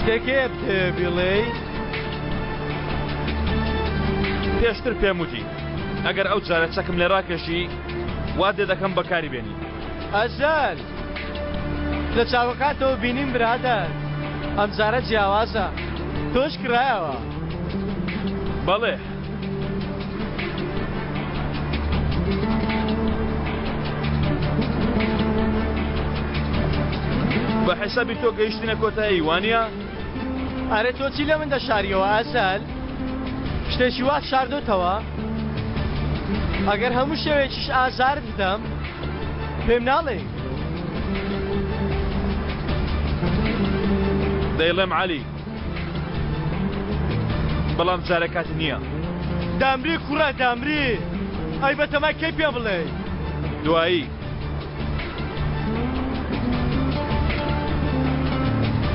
شتێکێ بڵێ پێشتر پێم وتی ئەگەر ئەو جارە چەکم لێ ڕاکێشی وا دێ دەکەم بەکاری بێنی. ئەزال لە چاوەکاتەوە بینیم برادر ئەم جارە جیاوازە تۆش کرایەوە. بەڵێ بە حیسابی تۆ گەیشتنە کۆتایی وانە؟ ئەرێ تۆ چی لە من دەشاریەوە ئەزال؟ شتێکی وات شاردۆتەوە؟ ئەگەر هەموو شێوێکیش ئازارت بدەم پێم ناڵێ. دەیڵێم عەلی بەڵام جارە کاتی نییە. دامری کوڕە دامری ئەی بەتەمای کەی پێ بڵێ؟ دوایی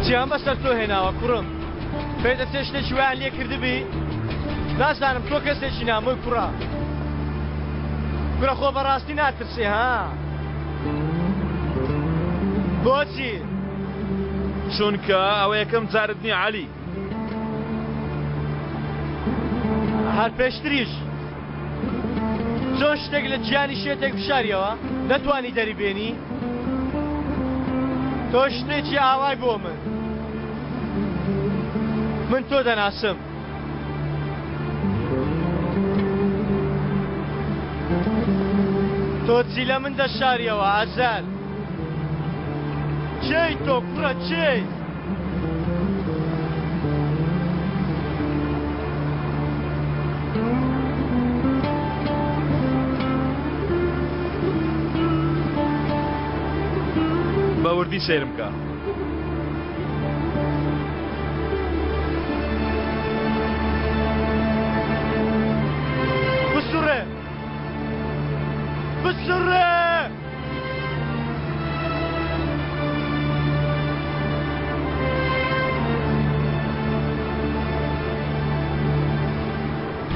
جیان بەسەر تۆ هێناوە کوڕم پێی دەچێت شتێکی وایان لێ کردبی؟ نازانم تۆ کەسێکی نامۆی کوڕە خۆ بەڕاستی ناترسی ها؟ بۆچی؟ چونکە ئەوە یەکەم جارت نییە عەلی. هەر پێشتریش چۆن شتێک لە گیانی شێتێک بشاریەوە نەتوانی دەریبێنی؟ تۆ شتێکی ئاوای بۆ من تۆ دەناسم. تۆ چی لە من دەشاریەوە ئازال؟ چێی تۆ کوڕە چێی؟ باوردی سێرم کە بسوڕێ بسوڕێ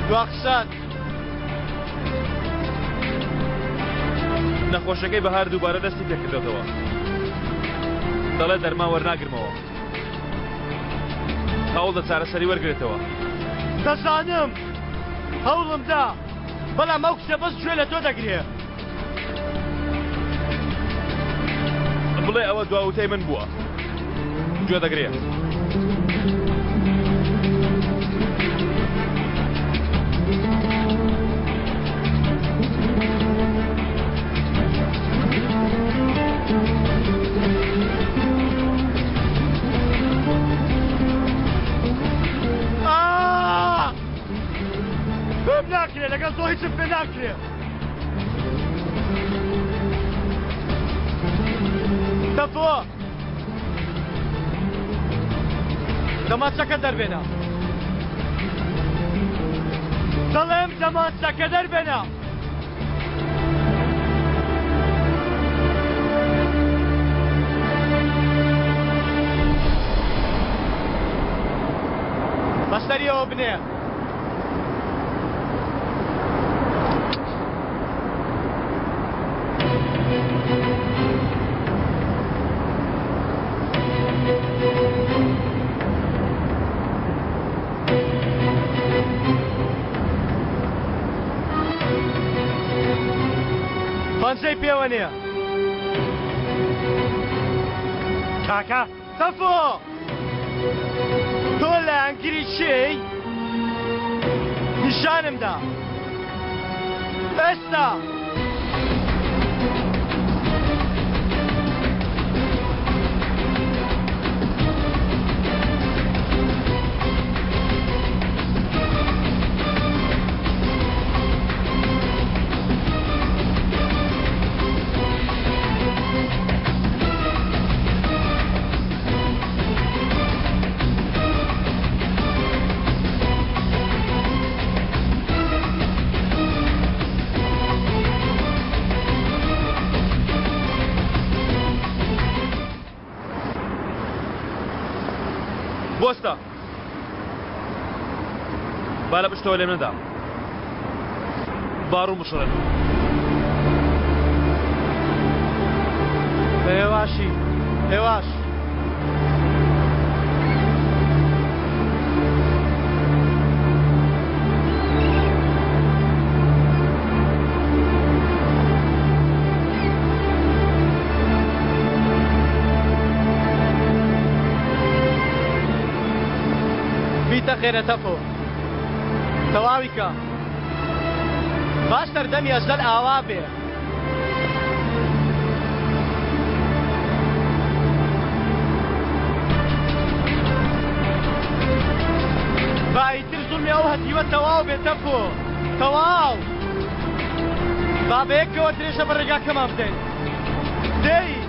دواقسات نەخۆشەکەی بەهار دووبارە دەستی پێکردێتەوە دەڵێ دەرمان وەرناگرمەوە هەوڵ دە چارەسەری وەرگێتەوە. دەزانم هەوڵمدا بەڵام ئەو کچە بەس گوێ لە تۆ دەگرێ. بڵێ ئەوە دواوتەی من بووە گوێ دەگرێ. ناکرێ لەگەڵ تۆ هیچم پێ ناکرێ. دەفۆ دەماچەکە دەربێنە دەڵێم دەماچەکە دەربێنە. بەسەریەوە بنێ. پەنجەی پێوە نییە. کاکە تەفۆ تۆ لە ئەنگری چێی؟ نیشانمدا ئێستا. بۆستە با لە پشتەوە لێم نەدا باڕوو مشڕن. هێواشی هێواش دیتە خێرە تەفۆ تەواوی کە باش دەردەمی ئەزەل ئاوا بێ بايتر زلمي او هتيوه تواو بيتفو تواو بابا هيك وتريشة برجع كمان بدين دي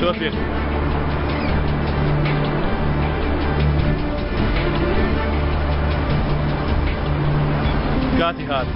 توفيق كاتي هات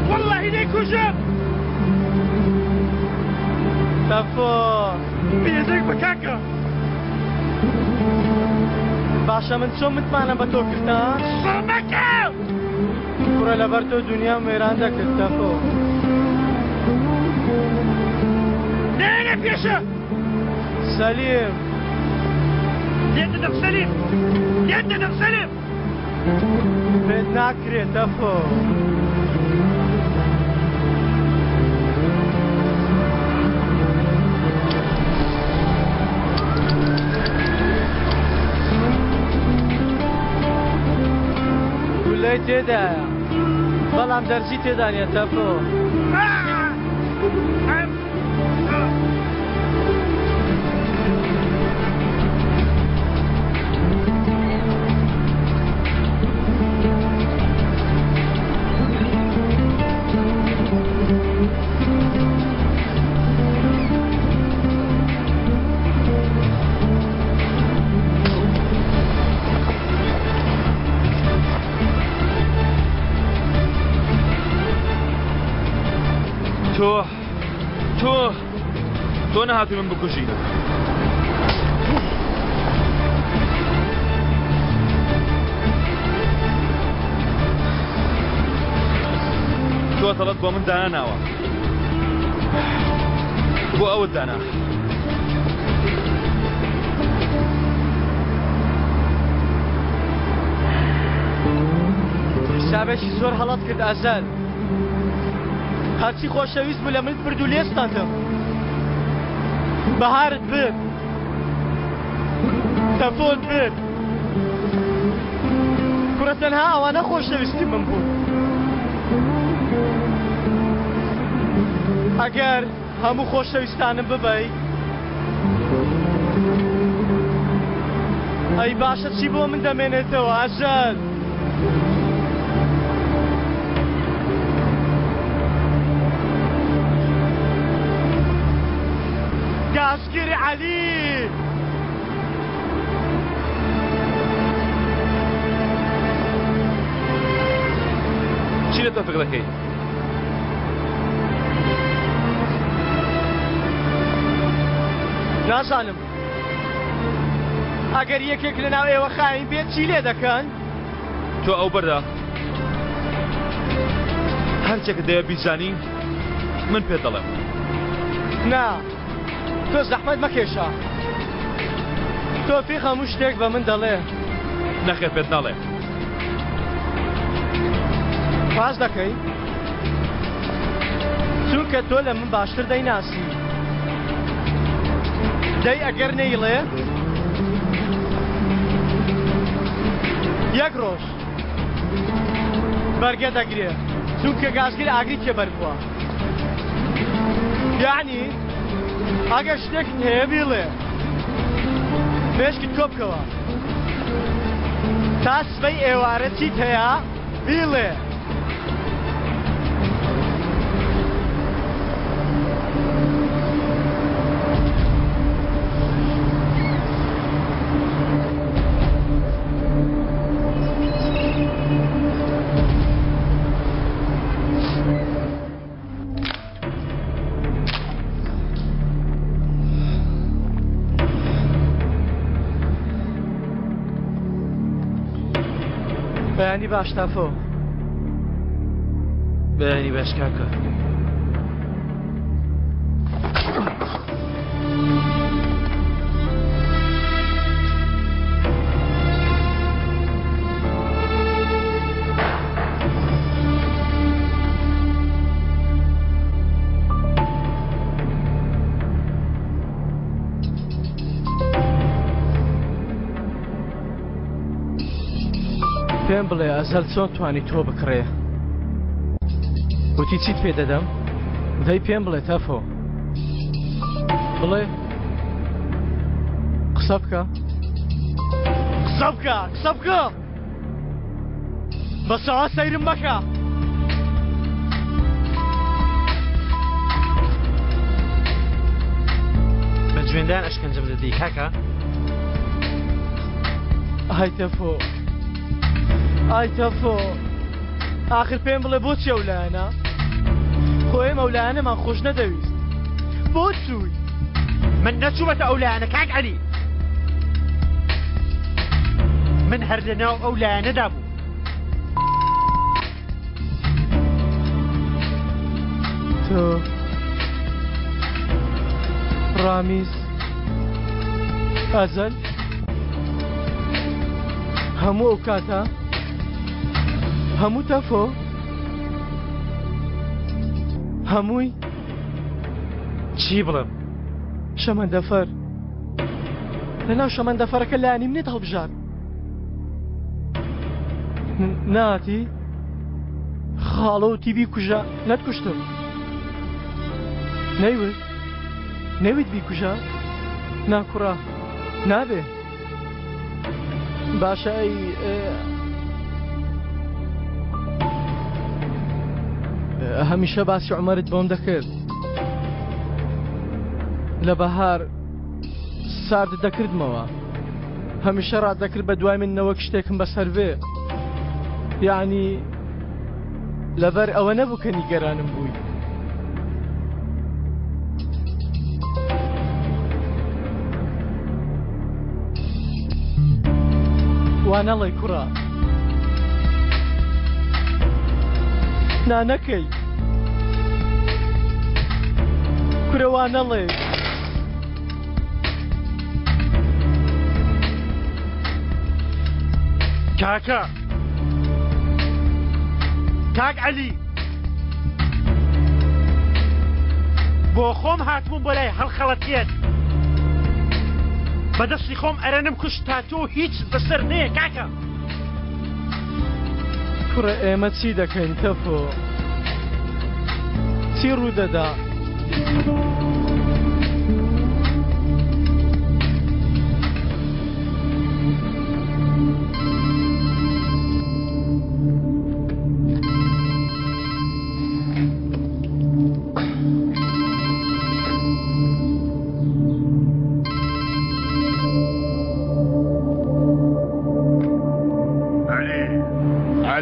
والله ليكوجم تفو بيدك بكاكا باشا من چۆن متمانە بە تۆ کردان صمكا کوڕە لەبەر تۆ دنیا وێران دەکرد تەفۆ دانا بيشا سەلیم يدنا بسليم يدنا بسليم پێت ناکرێت تەفۆ گولەی تێدایە بەڵام دەرزی تێدا نیە تەفۆ تۆ نەهاتی من بکوژی تۆ تەڵەت بۆ من داناوە بۆ ئەوت دانا حسابێکی زۆر هەڵەت کرد ئازاد هەرچی خۆشەویست بوو لە من برد و لێستاندم بەهارت برد تەفۆت برد کوڕە تەنها ئەوانە خۆشەویستی من بوو ئەگەر هەموو خۆشەویستانم ببەی ئەی باشە چی بۆ من دەمێنێتەوە ئازاد گازگیری علی چی لە تۆفیق دەکەی نازانم ئەگەر یەکێک لە ناو ئێوە خاین بێت چی لێ دەکەن تۆ ئەو بەردا هەرچێکە دەیە بیزانی من پێ دەڵێم نا تۆ زەحمەت مەکێشە تۆفیق هەموو شتێک بە من دەڵێ نەخێر پێت ناڵێ باز دەکەی چونکە تۆ لە من باشتر دەیناسی دەی ئەگەر نەیڵێ یەک ڕۆژ بەرگە دەگرێ چونکە گازگیر ئاگری تێبەر بووە یعنی ئەگەر شتێکت هەیە بیڵێ مێشکت کۆ بکەوە تا سبەی ئێوارە چیت هەیە بیڵێ بەیانی باش تافۆ بەیانی باش کاکە پێم بڵێ ئەزەل چۆن توانی تۆ بکڕێ وتی چیت پێ دەدەم دەی پێم بڵێ تەفۆ بڵێ قسە بکە قسە بکە قسە بکە بەسەوا سەیرم مەکە بە جوێندان ئەشکەنجەم دەدەی کاکە ئای تەفۆ ئای تەفۆ ئاخر پێم بڵێ بۆچی ئەو لایەنە خۆ ئێمە ئەو لایەنەمان خۆش نەدەویست بۆ چووی من نەچوومەتە ئەو لایەنە کاک عەلی من هەر لەناو ئەو لایەنەدا بوو تۆ ڕامیز ئەزەل هەموو ئەو کاتە هەموو تەفۆ هەمووی چی بڵم شەمەندەفەر لەناو شەمەندەفەرەکە لایەنی منێت هەڵبژار ناتی خاڵە و تیبی کوژە نەتکوشتم نەیوت نەویت بیکوژە ناکوڕا نابێ باشە ئەی هەمیشە باسی عومەرت بۆم دەکرد لە بەهار ساردت دەکردمەوە هەمیشە ڕادەکرد بە دوای من نەوەک شتێکم بەسەر بێ یعنی لەبەر ئەوە نەبوو کە نیگەرانم بووی وانەڵێ کوڕە نانەکەی کورە وانەڵێ کاکە کاک عەلی بۆ خۆم هاتبووم بۆ لای هەڵخەڵەتیەت بەدەستی خۆم ئەرەنم کوشت تا تۆ هیچ بەسەر نەیە کاکە کوڕە ئێمە چی دەکەین تەفۆ چی ڕوودەدا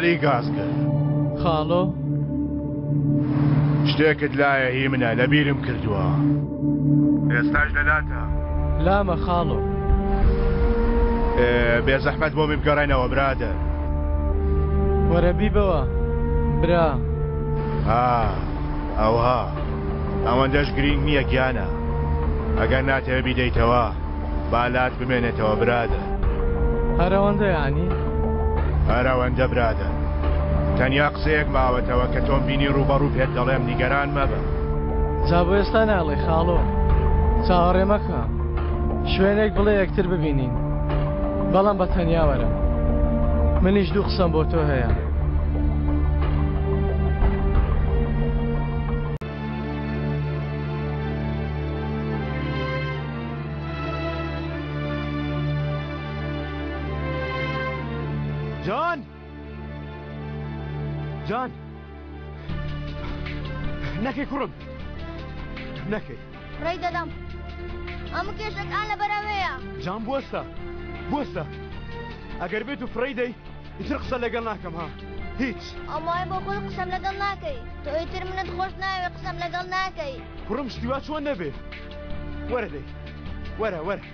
عەلی گازگە خاڵۆ شتێکت لایە هی منە لەبیرم کردووە ئێستاش لەلاتە لامە خاڵۆ بێزەحمەت بۆ من بگەڕێنەوە برادە وەرە بیبەوە برا ئەوها ئەوەندەش گرنگ نییە گیانە ئەگەر ناتەوە بیدەیتەوە بالات بمێنێتەوە برادە هەرەوەندە یانی هەرەوەندە برادە تەنیا قسەیەک ماوەتەوە کە تۆم بینی ڕوبەڕوو پێت دەڵێم نیگەران مەبە جا بۆ ئێستا ناڵێ خاڵۆ چاوەڕێ مەکە شوێنێک بڵێ یەکتر ببینین بەڵام بە تەنیا وەرە منیش دوو قسەم بۆ تۆ هەیە جان جان نەکەی کوڕم نەکەی ڕێی دەدەم ئەمە کێشەکان لە بەراوەیە جان بوەستە بوەستە ئەگەر بێت و فڕەیدەی ئیتر قسە لەگەڵ ناکەم ها هیچ ئەمای بۆ خۆت قسەم لەگەڵ ناکەی تۆ ئیتر منت خۆش ناوێ قسەم لەگەڵ ناکەی کوڕم شتیوا چۆن نەبێ وەرە دەی وەرە وەرە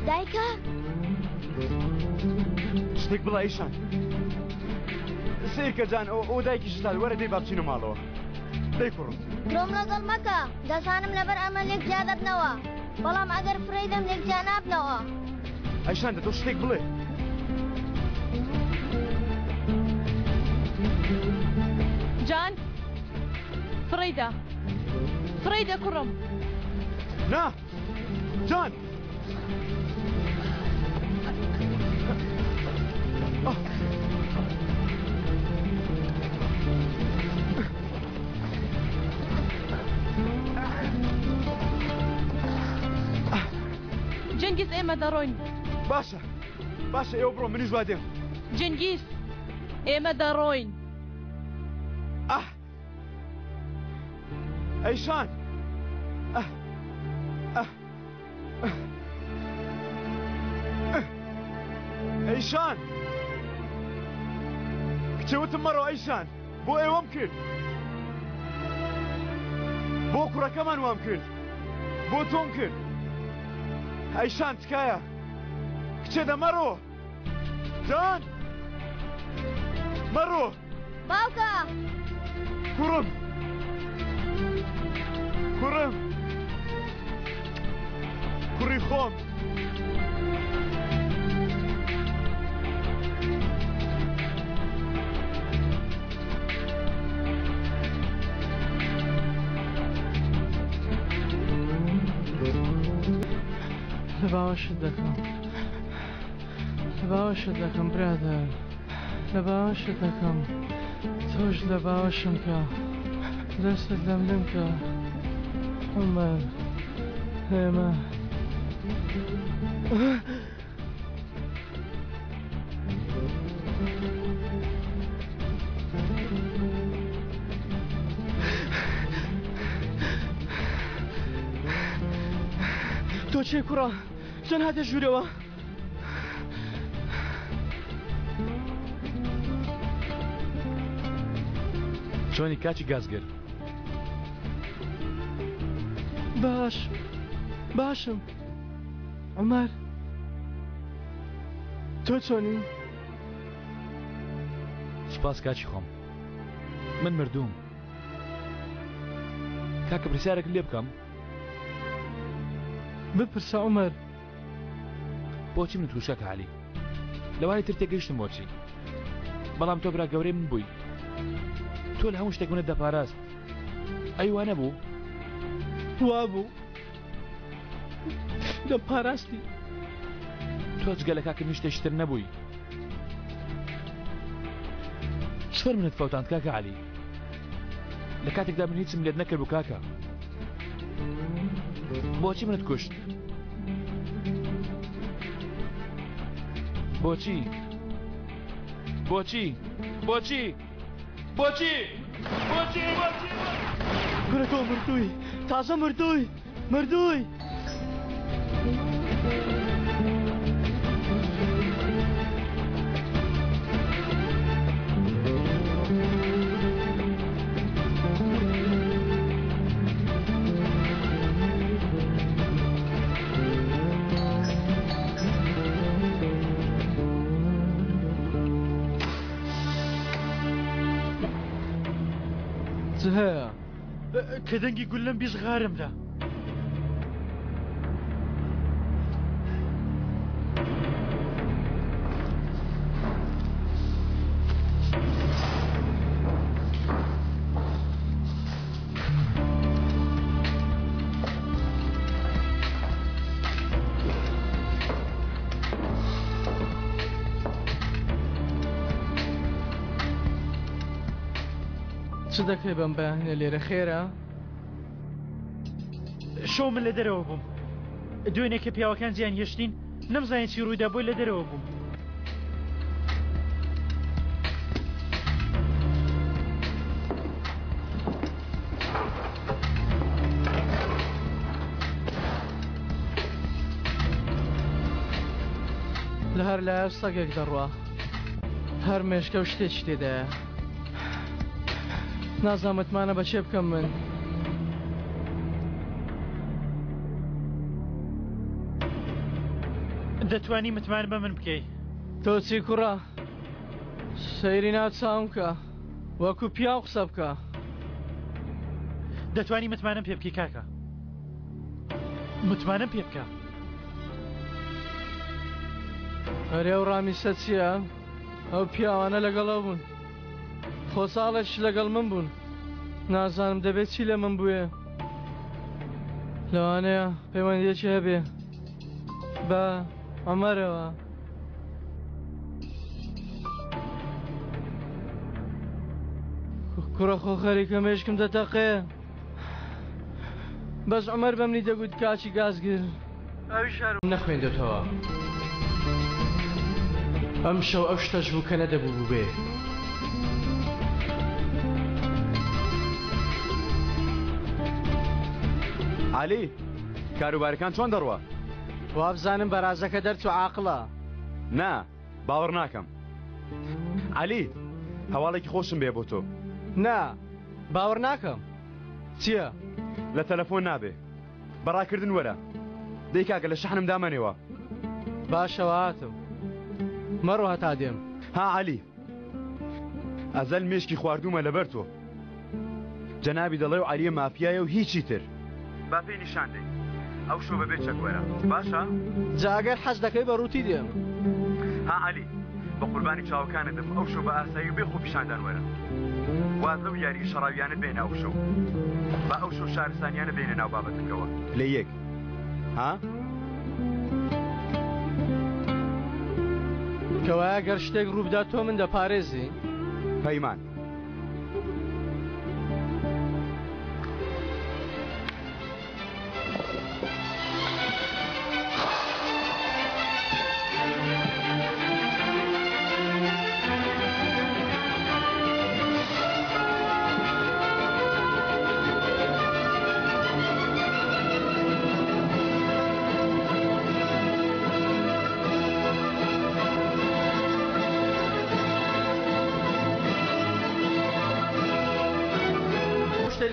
دایکە شتێک بڵێ ئەیشان سیرکە جان ئەو دایکی شتال وەرە دەی با بچینە ماڵەوە دەی کوڕم برۆم لەگەڵ مەکە دەزانم لەبەر ئەمە لێک جیا دەبنەوە بەڵام ئەگەر فرەیدەم لێک جیا نابنەوە ئەیشان دە تۆ شتێک بڵێ جان فرەیدە فرەیدە کوڕم نا جان جنگیز ئێمە دەڕۆین باشە باشە ئێوە بڕۆ منیش وا دێم جنگیز ئێمە دەڕۆین ئەیشان ئەیشان کچەوتم مەڕۆ ئەیشان بۆ ئێوەم کرد بۆ کوڕەکەمان وام کرد بۆ تۆم کرد ئەیشان تکایە کچێ دە مەڕۆ جان مەڕۆ باوکە کوڕم کوڕم کوڕی خۆم لە باوەشت دەکەم لە باوەشت دەکەم برادر لە باوەشت دەکەم تۆش لە باوەشم کە دەستت لەملم کە عومەر ئێمە تۆ چێ کوڕە چەند هاتە ژوورەوە چۆنی کاچی گازگر باشم عومەر تۆ چۆنی سپاس کاچی خۆم من مردوم کاکە پرسیارێک لێ بکەم بپرسە عومەر بۆچی من تووشەکە عەلی لەوانی تر تێگەیشتم بۆچی بەڵام تۆ برا گەورەی من بووی تۆ لە هەموو شتێک منت دەپاراست ئەی وا نەبوو وا بوو دەمپاراستی تۆ جگە لە کاکەم هیچ شتێشتر نەبووی چۆن منت فەوتاند کاکە عەلی لە کاتێکدا من هیچم لێت نەکرد بوو کاکە بۆچی منت کوشت بۆچی بۆچی بۆچی بۆچی بۆچی بۆچی گورە تۆ مردووی تازە مردووی هەیە کە دەنگی گول لەم بیژغارمدا چ دەکەی بەم بەیانە لێرە خێرە؟ شۆ من لە دەرەوە بووم دوێنێ کە پیاوەکان جیان هێشتین نەمزانین چی ڕوویدا بۆی لە دەرەوە بووم لە هەر لایە سەگێک دەڕوا هەر مێشکە و شتێکی تێدایە نازانمتمانە بەچێ بکەم من دەتوانی متمان بە من بکەی تۆ چی کوڕە سەیری ناچاوم کە وەکو پیاو قسە بکە دەتوانی متمانم پێ بکەی کاکە متمانم پێ بکە ئەرێ و ڕامیسە چییە؟ ئەو پیاوانە لەگەڵەوە بوون خۆ ساڵێک لەگەڵ من بوون نازانم دەبێت چی لە من بووێ لەوانەیە پەیوەندیەکی هەبێ بە ئەمەرەوە کوڕە خۆ خەریکە مێشکم دەتەقێ بەس عمەر بەمنی دەگوت کاچی گازگر ئەوی شەرم نەخوێندێتەوە ئەم شەو ئەو شتەش بوو کە نەدەبوو بێ علی کاروبارەکان چۆن دەڕوە؟ وابزانم بەرازەکە دەرچوو عاقڵە نا باوەڕ ناکەم علی هەواڵێکی خۆشم بێ بۆ تۆ نا باوەڕ ناکەم چییە؟ لە تەلەفۆن نابێ بەڕاکردن وەرە دەی کاکە لە شەحنم دامەنێوە باشەوە هاتم مەڕۆ هەتا دێم ها علی ئەزەل مێشکی خواردومە لەبەر تۆ جەنابی دەڵێ و عەلیە مافیایە و هیچی تر با پێی نیشان دەی ئەو شۆ بەبێ چەکوەرە باشە؟ جاگەر حەز دەکەی بە ڕووتی دێم ها علی بە قوربانی چاوەکانتم ئەو شۆ بە ئاسایی و بێ خۆ پیشاندان وەرە وازە و یاری شەڕاویانت بێنە ئەو شۆ با ئەو شۆ شارستانیانە بێنە ناو بابەتەکەوە لە یەک ها؟ کەوایە گەر شتێک ڕووبدا تۆ من دەپارێزی پەیمان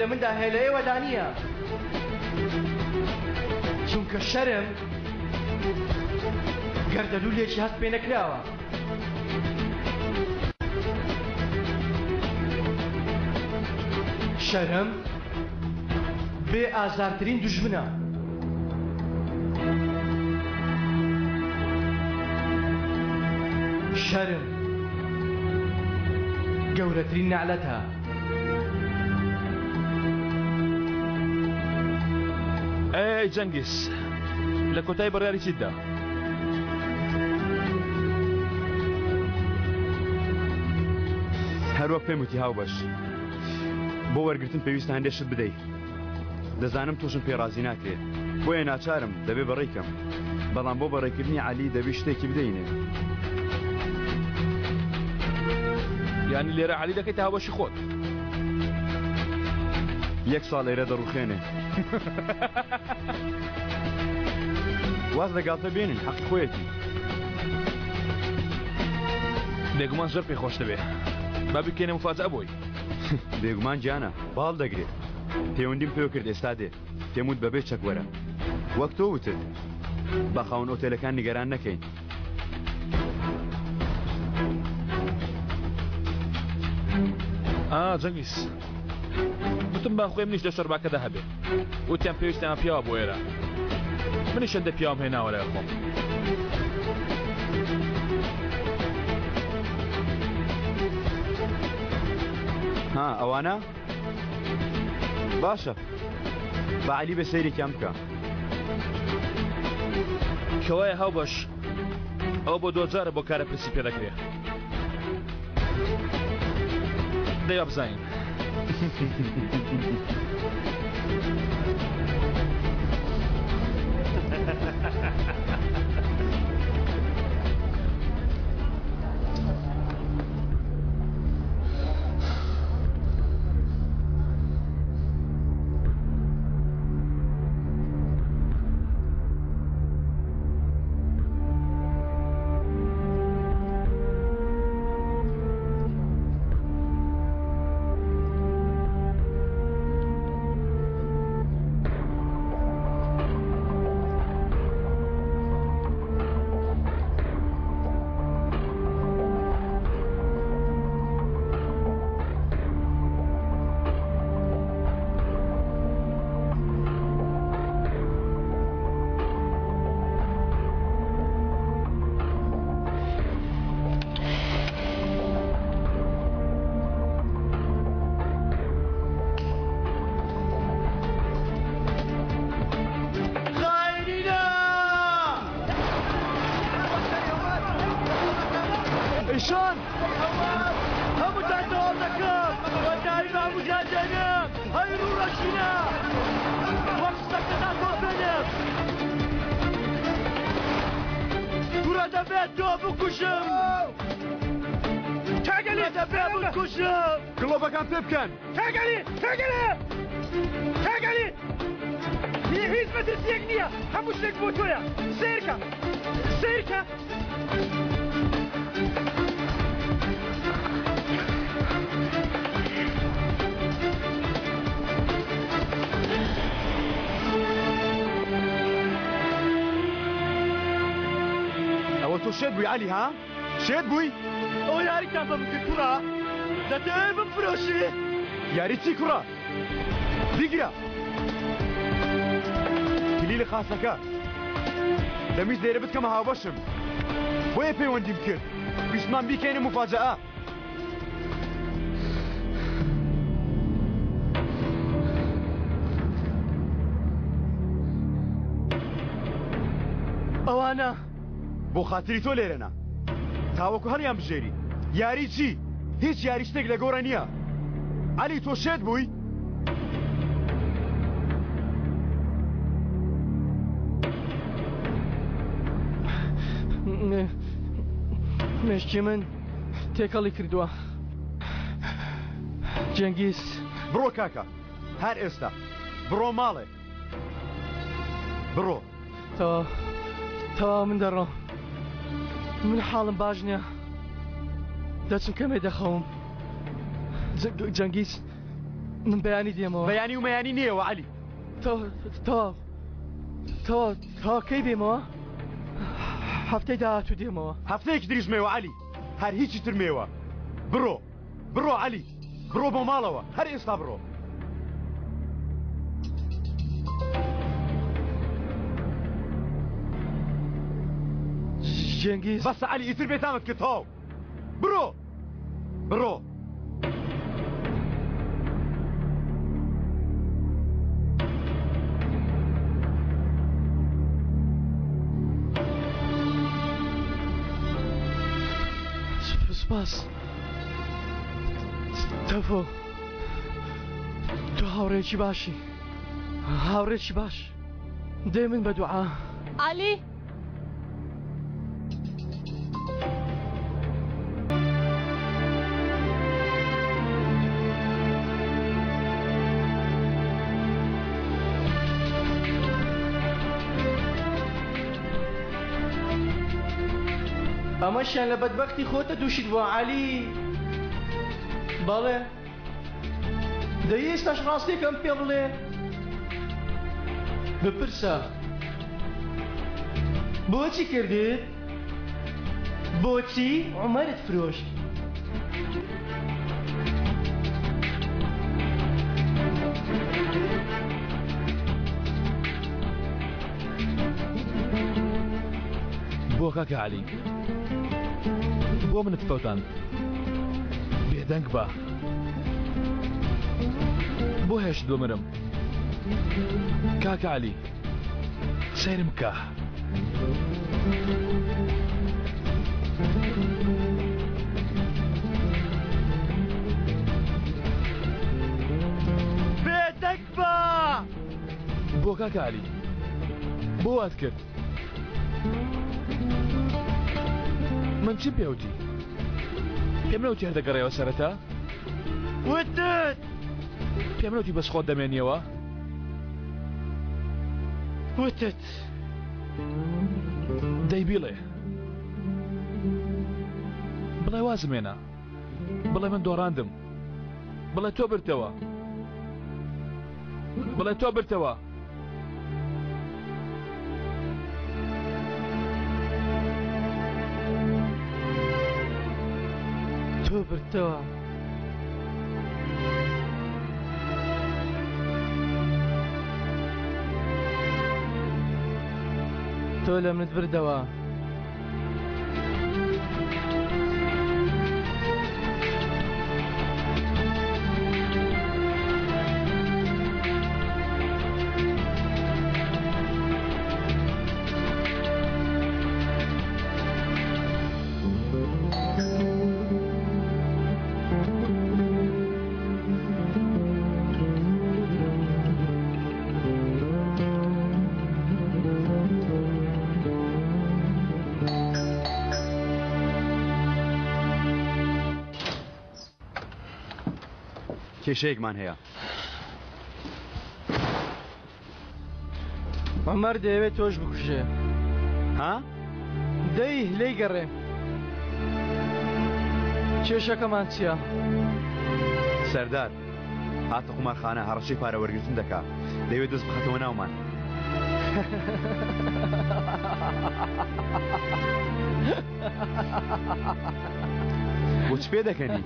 لە مندا هێلەیەوە دانیە چونکە شەرم گەردەلوولێکی هەست پێ نەکراوە شەرم بێ ئازارترین دوژمنە شەرم گەورەترین نەعلەتە ئەی جەنگیز لە کۆتای بڕیاری چیتدا؟ هەروەک پێم وتی هاو بەش بۆ وەرگرتن پێویستە هەندێک شت بدەیت دەزانم تۆشم پێ ڕازی ناکرێت بۆیە ناچارم دەبێ بەڕێکەم بەڵام بۆ بەڕێکردنی عەلی دەبێ شتێکی بدەینێ یانی لێرە عەلی دەکەیتە هاوبەشی خۆت یەک ساڵ لێرە دەڕوخێنێ واز لەگاڵتە بێنن حەقی خۆیەتی بێگومان زۆر پێی خۆش دەبێ با بکەینە مفاجە بۆی بێگومان گیانە باڵ دەگرێت پەیوەندیم پێوە کرد ئێستا دێ تێموت بەبێ چەکوەرە وەک تۆ وتت بە خاوەن ئۆتێلەکان نیگەران نەکەین جەنگیز وتم با خۆی منیش لە شەرباکەدا هەبێ وتیان پێویستیان پیاوە بۆ ئێرە منیش هەندە پیاوم هێناوە لای خۆم ها ئەوانە باشە بە عەلی بە سەیرێکیان بکە کەوایە هاوبەش ئەو بۆ دۆجارە بۆ کارە پرسی پێ دەکرێ دەیە بزانین ئەیشان هەمووتان تەواو دەکەم وەتایبە هەمووتان دێنم هەیر و ڕەشینە وەک شتەکەتان تۆ بێنم توورە دەبێت تۆ بکوشم کاگەلی دەبێت بکوشم گڵۆبەکان پێ بکەن کاگەلی هیچ مەترسیەک نییە هەموو شتێک بۆ تۆیە سیرکە ئەوە تۆ شێت بووی عەلی ها شێت بووی ئەو یاریتان بە بکە کوڕە دەتەوێت بفرۆشی یاری چی کوڕە بیگرە کلیلە خاسەکە دەمیست لێرە بتکەمە هاوبەشم بۆیە پەیوەندیم کرد ویسمان بیکەینە مفاجەئە ئەوانە بۆ خاتری تۆ لێرەنا تاوەکو هەڵیان بژێری یاری چی هیچ یاری شتێک لە گۆڕە نییە عەلی تۆ شێت بووی مێشکی من تێکەڵی کردووە جەنگیز بڕۆ کاکە هەر ئێستا بڕۆ ماڵێ بڕۆ تەوا من دەڕۆم من حاڵم باش نییە دەچم کەمێ دەخەوم جەنگیز من بەیانی دێمەوە بەیانی و مەیانی نییەوە عەلی تەوا کەی بێمەوە هەفتەی داهاتوو دێمەوە هەفتەیەک دریژمەوە عەلی هەر هیچی ترمێوە بڕۆ عەلی بڕۆ بۆ ماڵەوە هەر ئێستا بڕۆ جەنگیز بەسە عەلی ئیتر بێتامت کرد تاو بڕۆ سپاس تەفۆ تۆ هاوڕێکی باشی هاوڕێکی باش دێ من بە دوعا علی ئەمەشیان لە بەدبەختی خۆتە دووشیت بۆ عەلی بەڵێ دەی ئێستاش ڕاستێکم پێ بڵێ بپرسە بۆچی کردت بۆچی عومەرت فرۆشت بۆ کاکە عەلی بۆ منت فەوتان بێدەنگ بە بۆ هێشت بمرم کاکە عەلی سەیرم کە بێدەنگ بە بۆ کاکە عەلی بۆ وات کرد من چی پێوتی پێم نەوتی هەردەگەڕێەوە سەرەتا وتت پێم نەوتی بەس خۆت دەمێنیەوە وتت دەی بیڵێ بڵێ وازمێنە بڵێ من دۆڕاندم بڵێ تۆ برتەوە بڵێ تۆ برتەوە تۆ برتەوە تۆ لە منت بردەوە کێشەیەکمان هەیە. عمەر دەیەوێت تۆش بکوژێ. ها؟ دەی لێی گەڕێ. کێشەکەمان چییە؟ سەردار هاتە قومارخانە هەڕەشەی پارە وەرگرتن دەکا. دەیەوێت دەست بخەتەوە ناومان. بۆچ پێ دەکەنی؟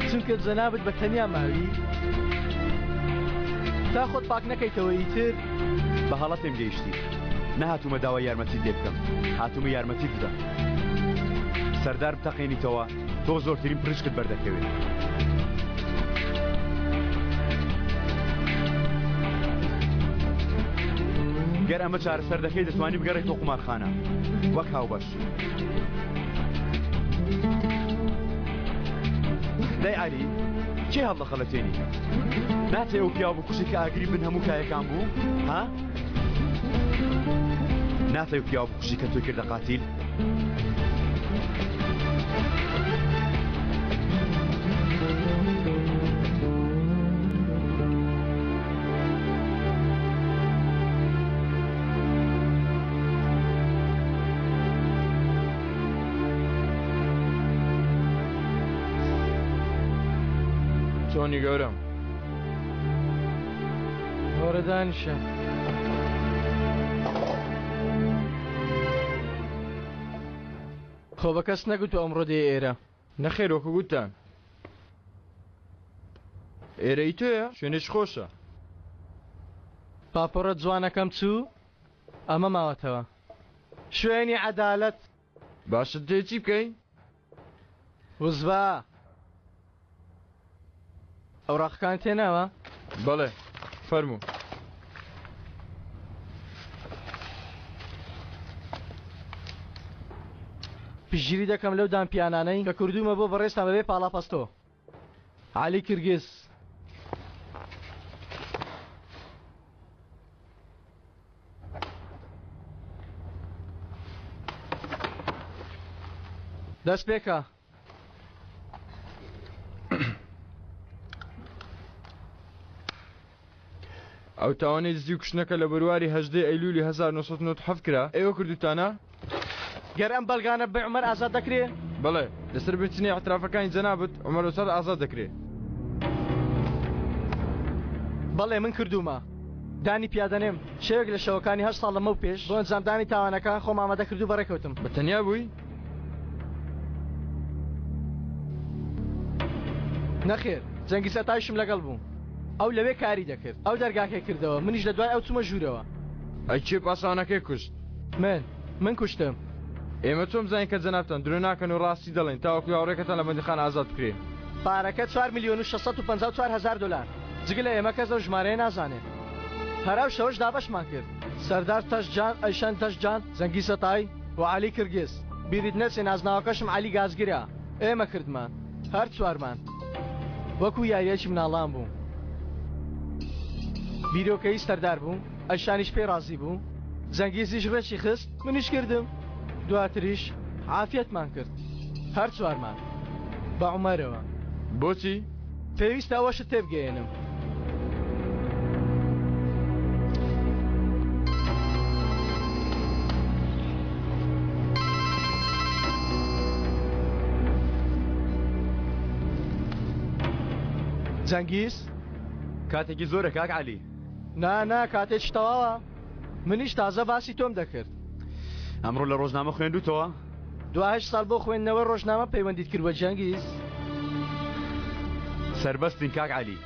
چونکە جەنابەت بە تەنیا ماوی تا خۆت پاک نەکەیتەوە ئیتر بە هەڵە پێم گەیشتی. نەهاتوومە داوای یارمەتی لێ بکەم، هاتوومە یارمەتی بدەم. سەردار بتەقێنیتەوە تۆ زۆرترین پرشکت بەردەکەوێت. گەر ئەمە چارەسەر دەکەی دەتوانی بگەڕێت تۆ قومارخانە وەک هاوبەش. دەی عەلی کێ هەڵە خەڵەتێنی؟ ناتێ ئەو پیاو بکوژی کە ئاگری بن هەموو کایەکان بوو؟ ها؟ ناتێ ئەو پیاو بکوژی کە تۆی کردە قاتیل؟ چۆنی گەورم وەرە دانیشە. خۆ بە کەس نەگوتو ئەمڕۆ دێ ئێرە؟ نەخێر وەکو گوتان ئێرەی تۆیە شوێنش خۆشە. پاپۆرە جوانەکەم چوو ئەمە ماوەتەوە شوێنی عەدالەت. باشت دێ چی بکەی؟ وزبا ئەوراقەکان تێناوە؟ بەڵێ فەرموو. پشگیری دەکەم لەو دامپیانانەی کە کردومە بۆ بەڕێستان بەبێ پاڵاپەستۆ. عەلی کرگز دەست پێکە. ئەو تاوانەی دزی و کشتنەکە لە بڕواری 18 ئەیلولی 1997 کرا ئێوە کردوتانە؟ گەر ئەم بەڵگانە بە عومەر ئازاد دەکرێ؟ بەڵێ لەسەر بچنی احترافەکانی جەنابەت عومەر ئوستاد ئازاد دەکرێت. بەڵێ من کردومە دانی پیادەنێم شەوێک لە شەوەکانی 8 ساڵ لەمە و پێش بۆ ئەنجامدانی تاوانەکان خۆم ئامادە کردو بەڕێکەوتم. بە تەنیا بووی؟ نەخێر جەنگی سەتایشم لەگەڵ بوو. ئەو لەوێ کاری دەکرد ئەو دەرگاکێ کردەوە منیش لە دوای ئەو چوومە ژوورەوە. ئەی چێ پاسانەکەی کوشت؟ من کوشتم. ئێمە چۆم زانین کە جەنابتان درۆ ناکەن و ڕاستی دەڵێن تاوەکو هاوڕێکەتان لە بەندیخان ئازاد بکرێ. پارەکە 4,654,000 دلار جگە لە ئێمە کەس ئەو ژمارەیە نازانێت. هەراو شەوەش دابەشمان کرد. سەردار تەشجان ئەیشەن تەشجان زەنگی سەتای و عەلی کرگز. بیریت نەچێ نازناوەکەشم عەلی گازگرە. ئێمە کردمان هەر چوارمان وەکو یاریەکی مناڵان بوو. بیرۆکەی سەردار بوو ئەشانیش پێ ڕازی بوو. زەنگیزیش ڕێکی خست منیش کردم. دواتریش عافیەتمان کرد هەر چوارمان بە عومەرەوە. بۆچی؟ پێویستە ئەوەشت تێبگەێنم. جەنگیز کاتێکی زۆرە کاک عەلی. نا کاتێکی تەواوە منیش تازە باسی تۆم دەکرد. ئەمڕۆ لە ڕۆژنامە خوێندوتەوە؟ دوای 8 ساڵ بۆ خوێندنەوە ڕۆژنامە پەیوەندیت کرد بە جەنگیز؟ سەربەستین کاک عەلی.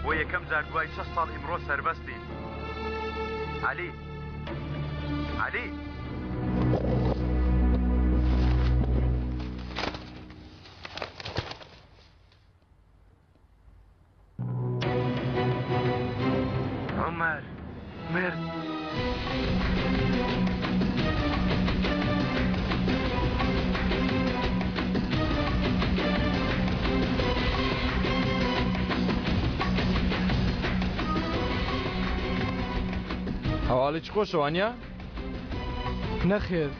بۆ یەکەم جار دوای 6 ساڵ ئیمڕۆ سەربەستین. عەلی عەلی عومەر مرد. هەواڵی چ خۆشەوانە؟ نەخێر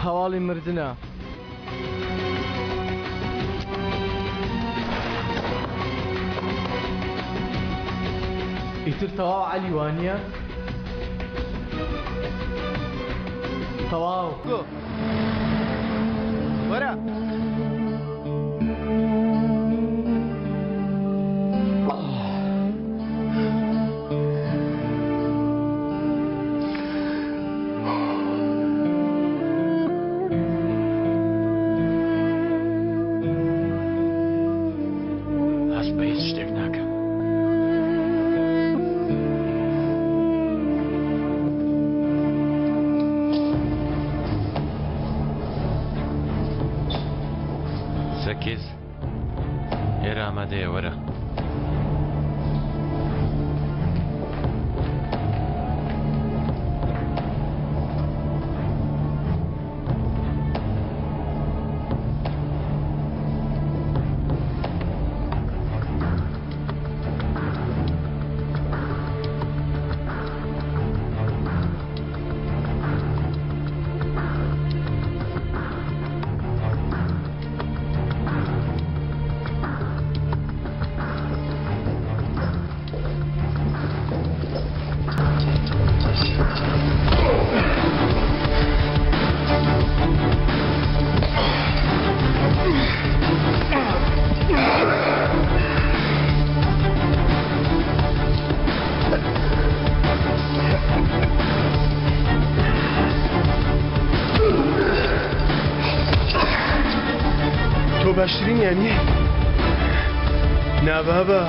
هەواڵی مردنە. ئیتر تەواو عەلی وانییە؟ تەواو وەرە هەست بە هیچ شتێک ناکەم. سەکیز ئێرە ئامادەیە وەرە. تۆ باشترین یانی؟ نا بابا.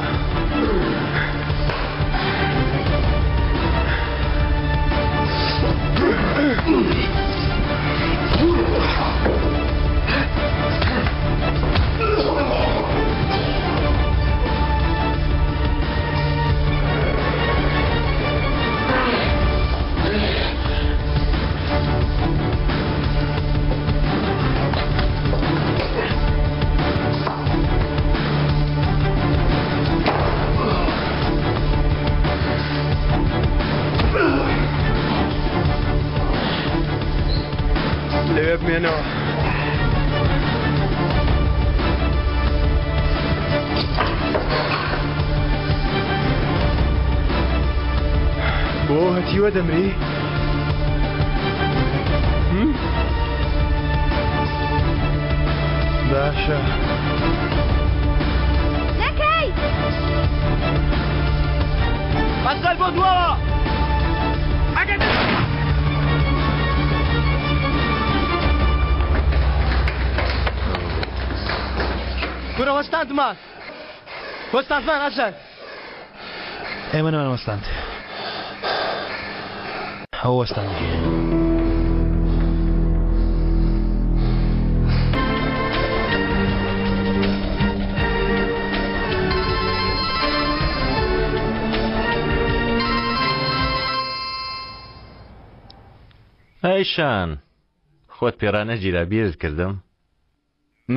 لەوێ بمێنەوە. بۆ هەتیوە دەمری؟ باشە. نەکەی! بەسەر بۆ دووەوە! گورە وەستاندمان! وەستاندمان ئەجەل! ئێمە نەمان وەستاند. ئەو وەستاندی. ئەیشان خۆت پێرانە گیرا بیرت کردم؟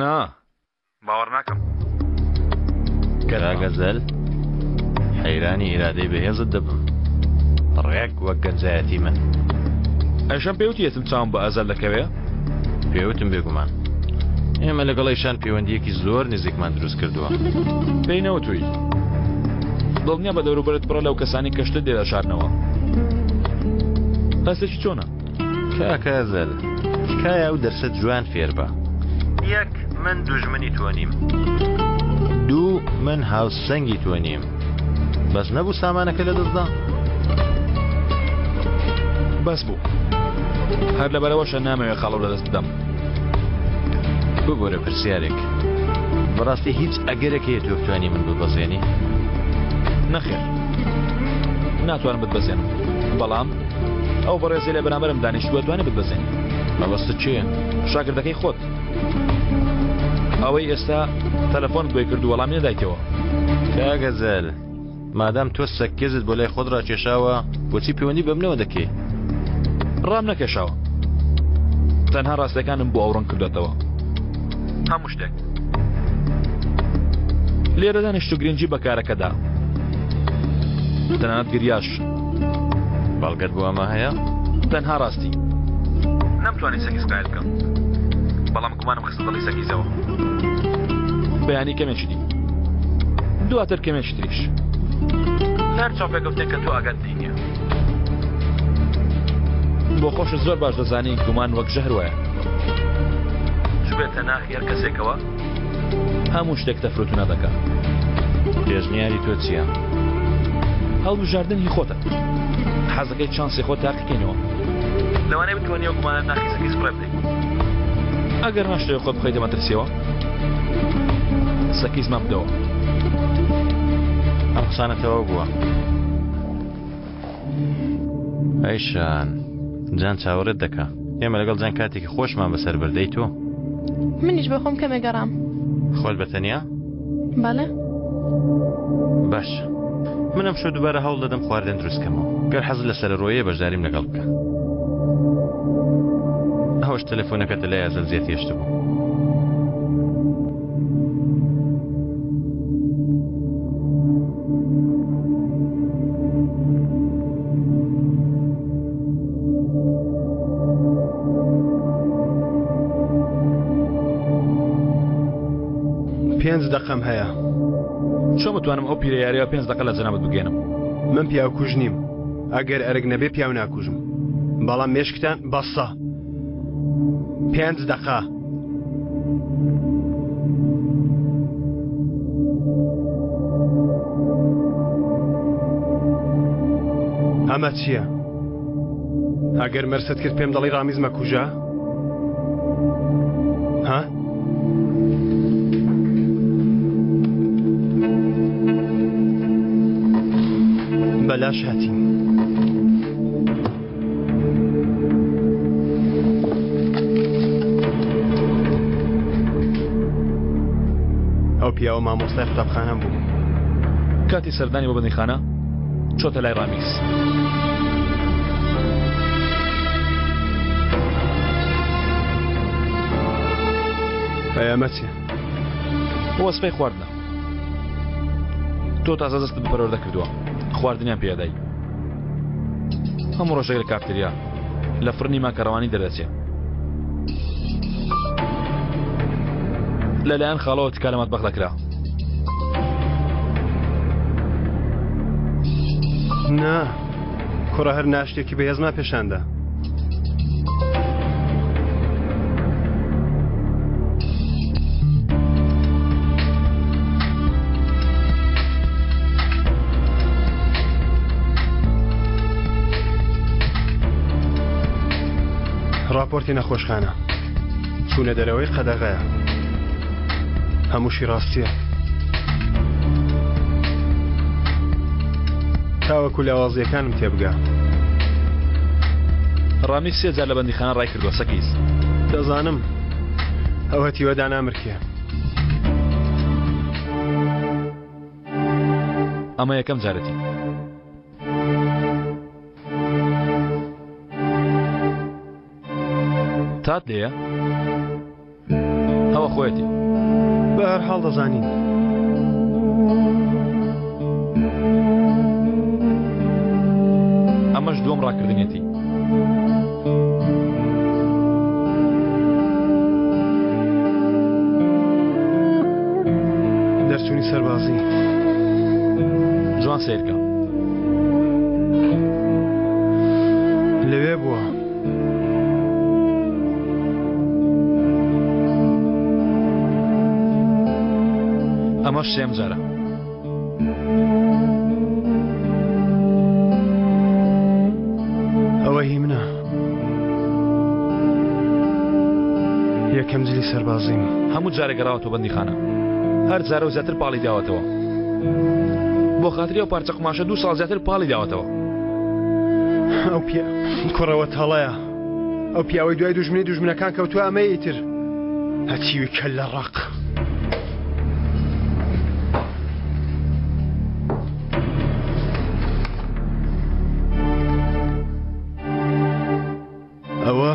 نا باوەڕ ناکەم. کەراگەزەل حەیرانی ئیرادەی بەهێزت دەبم. ڕێک وەک گەنجایەتی من. ئەشان پێوتیەتم چاوم بە ئەزەل دەکەوێ؟ پێوتم بێگومان. ئێمە لەگەڵ ئەیشان پەیوەندیەکی زۆر نزیکمان دروست کردووە. پێی نەوتووی. دڵنیا بە دەوروبەرت پڕە لەو کەسانی کە شتت دێدەشارنەوە. هەستێکی چۆنە؟ کاکەزەل تکایە ئەو دەرسە جوان فێر بە. یەک من دوژمنی تۆ نیم. دوو من هاوسەنگی تۆ نیم. بەس نەبوو سامانەکە لە دەستدا؟ بەس بوو. هەر لەبەرەوەشە نامەوێت خەڵەو لەدەست بدەم. ببوورە پرسیارێک. بەڕاستی هیچ ئەگەرێک هەیە تۆ بتوانی من ببەزێنی؟ نەخێر. ناتوانم بتبەزێنم. بەڵام ئەو بەڕێزی لە بەرامبەرم دانیشتووە توانێت بتبەزێنی. مەبەستت چییە؟ شاگردەکەی خۆت. ئەوەی ئێستا تەلەفۆنت بۆی کرد و وەڵامی نەدایتەوە. کاگەزەل مادام تۆ سەکێزت بۆ لای خۆت ڕاکێشاوە بۆچی پەیوەندی بەمنەوە دەکەی؟ ڕام نەکێشاوە. تەنها ڕاستیەکانم بۆ ئەوڕەن کردوێتەوە. هەموو شتێک. لێرە دانیشت و گرنگی بە کارەکەدا. تەنانەت گریاش. بەڵگەت بۆ ئەمە هەیە؟ تەنها ڕاستی. نەمتوانی سەکیز قایل بکەم. بەڵام گومانم خستە دڵی سەکیزەوە. بەیانی کەمێکی دی. دواتر کەمێکی تریش. هەر چاوپێکەوتێک کە تۆ ئاگات دینیە بۆ خۆش زۆر باش دەزانی گومان وەک ژەهر وایە بێتە ناخی هەر کەسێکەوە هەموو شتێک تەفروتونە دەکات پێشنیاری تۆ چییە؟ هەڵبژاردننی خۆتە حەزەکەی چانسی خۆت تاقیکەینەوە لەوانەیە بتوانیەوە گومانە ناخی سەکیز بڕێ بدەیت ئەگەر ناشتەوە خۆت بخەیتە مەترسیەوە سەکیزمان بدەوە ئەم قسانەتەوە بووە ئەیشان جان چاوەڕێت دەکا ئێمە لەگەڵ جان کاتێکی خۆشمان بەسەر بەردەی تۆ منیش بە خۆم کەمێ گەڕام خۆت بەتەنیا؟ بەڵێ باش منم شو دووبارە هەوڵ دەدەم خواردن دروستکەمەوە گەر حەز لە سەرڕۆیە بەشداریم لەگەڵ بکە ئەوەش تەلەفۆنەکەتە لای ئازەل زیات هێشت بوو پێنج دەقەم هەیە چۆن بتوانم ئەو پیرە یاریەوە 5 دقە لە جەنابەت بگەێنم من پیاو کوژ نیم ئەگەر ئەرگ نەبێ پیاو ناکوژم بەڵام مێشکتان بەسە 5 دقە ئەمە چییە؟ ئەگەر مەرسەت کرد پێم دەڵی ڕامیزمە کوژە؟ ها؟ بەلاش هاتیم ئەو پیاوە مامۆستای قوتابخانەم بوو کاتی سەردانی بۆ بەندیخانە چۆتە لای ڕامیز ئەمە چییە؟ وەسفەی خواردنە تۆ تازە دەستت بەپەروەردە کردووە خواردنیان پێدای هەموو ڕۆژێک لە کافتریا لە فرنی ماکەڕەوانی دەردەچێت لەلایەن خاڵەوە تکا لە مەتبەخ دەکرا نا کوڕە هەر ناشتێکی بەهێزما پێشاندا راپۆرتی نەخۆشخانە چوونە دەرەوەی قەدەغەیە هەمووشی ڕاستیە تاوەکو لاوازیەکانم تێبگا ڕامیز 3 جار لە بەندیخانە ڕای کردووە سەکیز دەزانم ئەو هەتیوەدا نامرکێ ئەمە یەکەم جارەتی تات لێیە ئەوە خۆیەتی بە هەر حاڵ دەزانین ئەمەش دووەم ڕاکردنێتی دەرچوونی سەربازی جوان سیرکە لەوێ بووە ئەمەش 3ەم جارە ئەوە هی منە یەکەم جلی سەربازیم هەموو جارێک گەڕاوەتەوە بەندیخانە هەر جارە و زیاتر پاڵی داوەتەوە بۆ خاتری ئەو پارچە قماشە 2 ساڵ زیاتر پاڵی داوەتەوە ئەو کوڕەوە تەڵەیە ئەو پیاوەی دوای دوژمنەکان کەوتووە ئەمەی ئیتر هەچیوی کەل لە ڕق ئەوە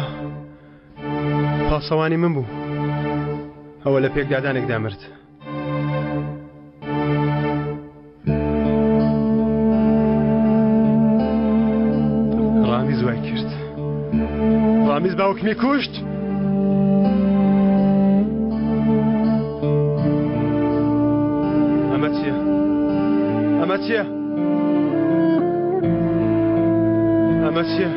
پاسەوانی من بوو ئەوە لە پێکدادانێکدا مرد ڕامیز وای کرد ڕامیز باوکمی کوشت ئەمە چییە؟ ئەوە چییە؟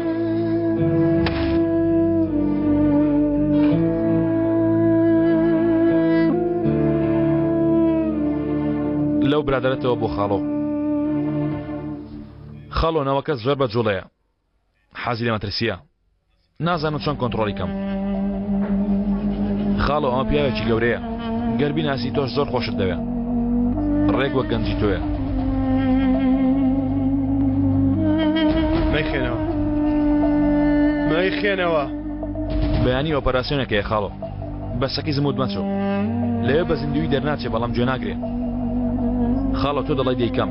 لەو برادرەتەوە بۆ خاڵۆ. خاڵۆ ناوەکەس زۆر بە جوڵەیە، حەزی لە مەترسیە، نازانم چۆن کۆنتڕۆڵی کەم. خاڵۆ ئەمە پیاوێکی گەورەیە، گەربی ناسی تۆش زۆر خۆشت دەوێت، ڕێک وەک گەنجی تۆیە. مەیخێنەوە مەیخێنەوە. بەیانی ئۆپەراسیۆنێکەیە خاڵۆ، بەسەکی زمود مەچۆ لەوێ بە زیندوی دەرناچێ بەڵام گوێ ناگرێ. خاڵۆ تۆ دەڵی دەیکەم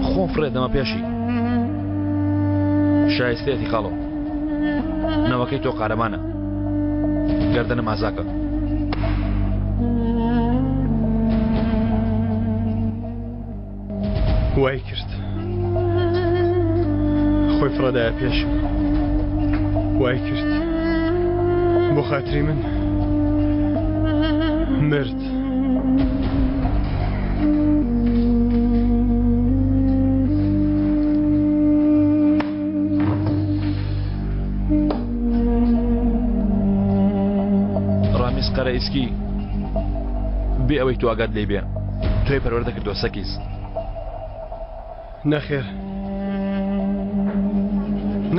خۆم فرێ دەمە پێشی. شایستەیەتی خاڵۆ، نەوەکەی تۆ قارەمانە، گەردەنە مازاکە. وای کرد خۆی فرەدایە پێش، وای کرد بۆ خاتری من مرد. ڕامیز قەرەئیسکی بێ ئەوەی تۆ ئاگات لێی بێ، تۆی پەروەردە کردووە سەکیز. نەخێر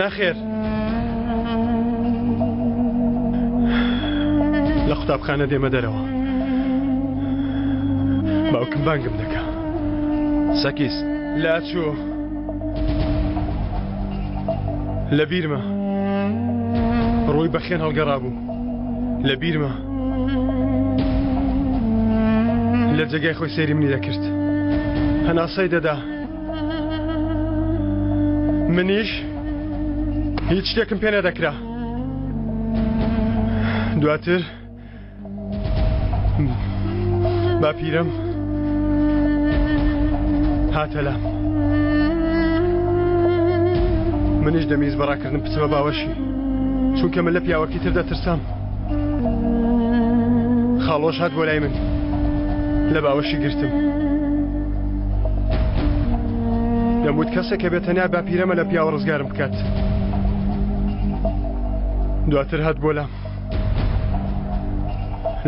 نەخێر، لە قوتابخانە دێمە دەرەوە، باوکم بانگم دەکا. سەکیز لاچوو لە بیرمە، ڕووی بەخێن هەڵگەڕابوو لە بیرمە، لە جێگای خۆی سەیری منی دەکرد، هەناسەی دەدا. منیش هیچ شتێکم پێ نەدەکرا. دواتر باپیرم هاتە لام، منیش دەمیز بەڕاکردن بچمە باوەشی، چونکە من لە پیاوەکی تر دەترسام. خاڵۆش هات بۆ لای من، لە باوەشی گرتم. دەموت کەسێک کە بێتەنیا باپیرەمە لە پیاوە ڕزگارم بکات. دواتر هات بۆ لام،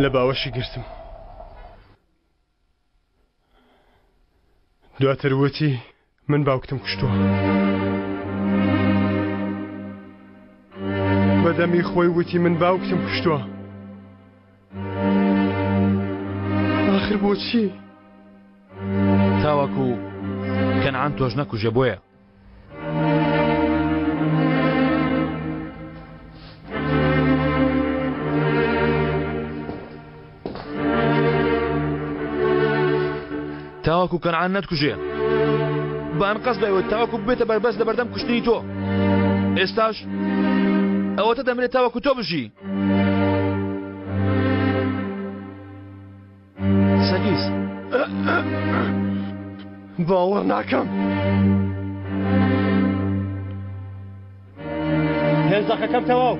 لە باوەشی گرتم. دواتر وتی من باوکتم کوشتووە. بەدەمی خۆی وتی من باوکتم کوشتووە. آخر بۆچی؟ تاوەکو کەنعان تۆش نەکوژە بۆیە. تاوەکو کەنعان نەتکوژێ، بانقەس بەوە تاوەکو بێتە بەربەست لە بەردەم کوشتنی تۆ. ئێستاش ئەوەتە دەمرێت تاوەکو تۆ بژی. سەکیز باوەڕ ناکەم. هێزەخەکەم تەواو.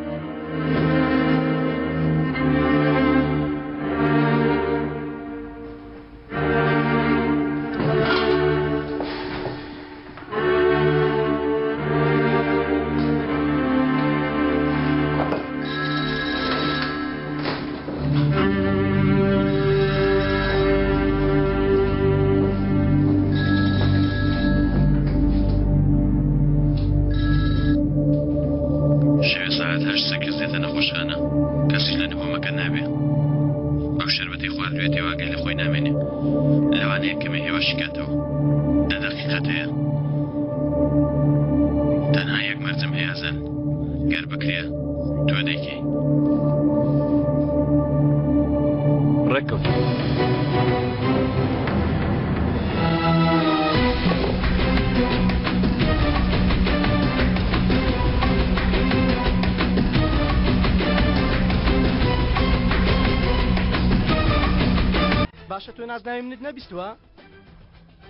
باشە تۆ نازناوی منت نەبیستوە؟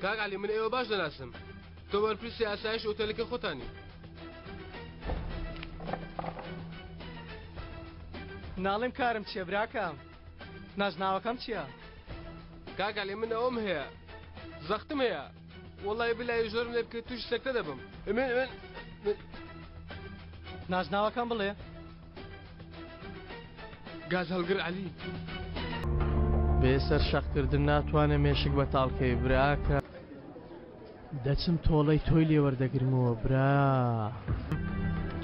کاک عەلی من ئێوە باش دەناسم، تۆ بەرپرسی ئاسایش ئۆتێلەکە خۆتانی. ناڵێم کارم چییە براکەم؟ نازناوەکەم چییە؟ کاک عەلی من ئەوەم هەیە، زەختم هەیە، وەڵڵای بلای زۆرم لێ بکە توش سەکتە دەبم. نازناوەکەم بڵێ گاز هەڵگر عەلی بێسەر شەقکردن ناتوانێ مێشک بەتاڵکەی براکە دەچم تۆڵەی تۆی لێوەردەگرمەوە برا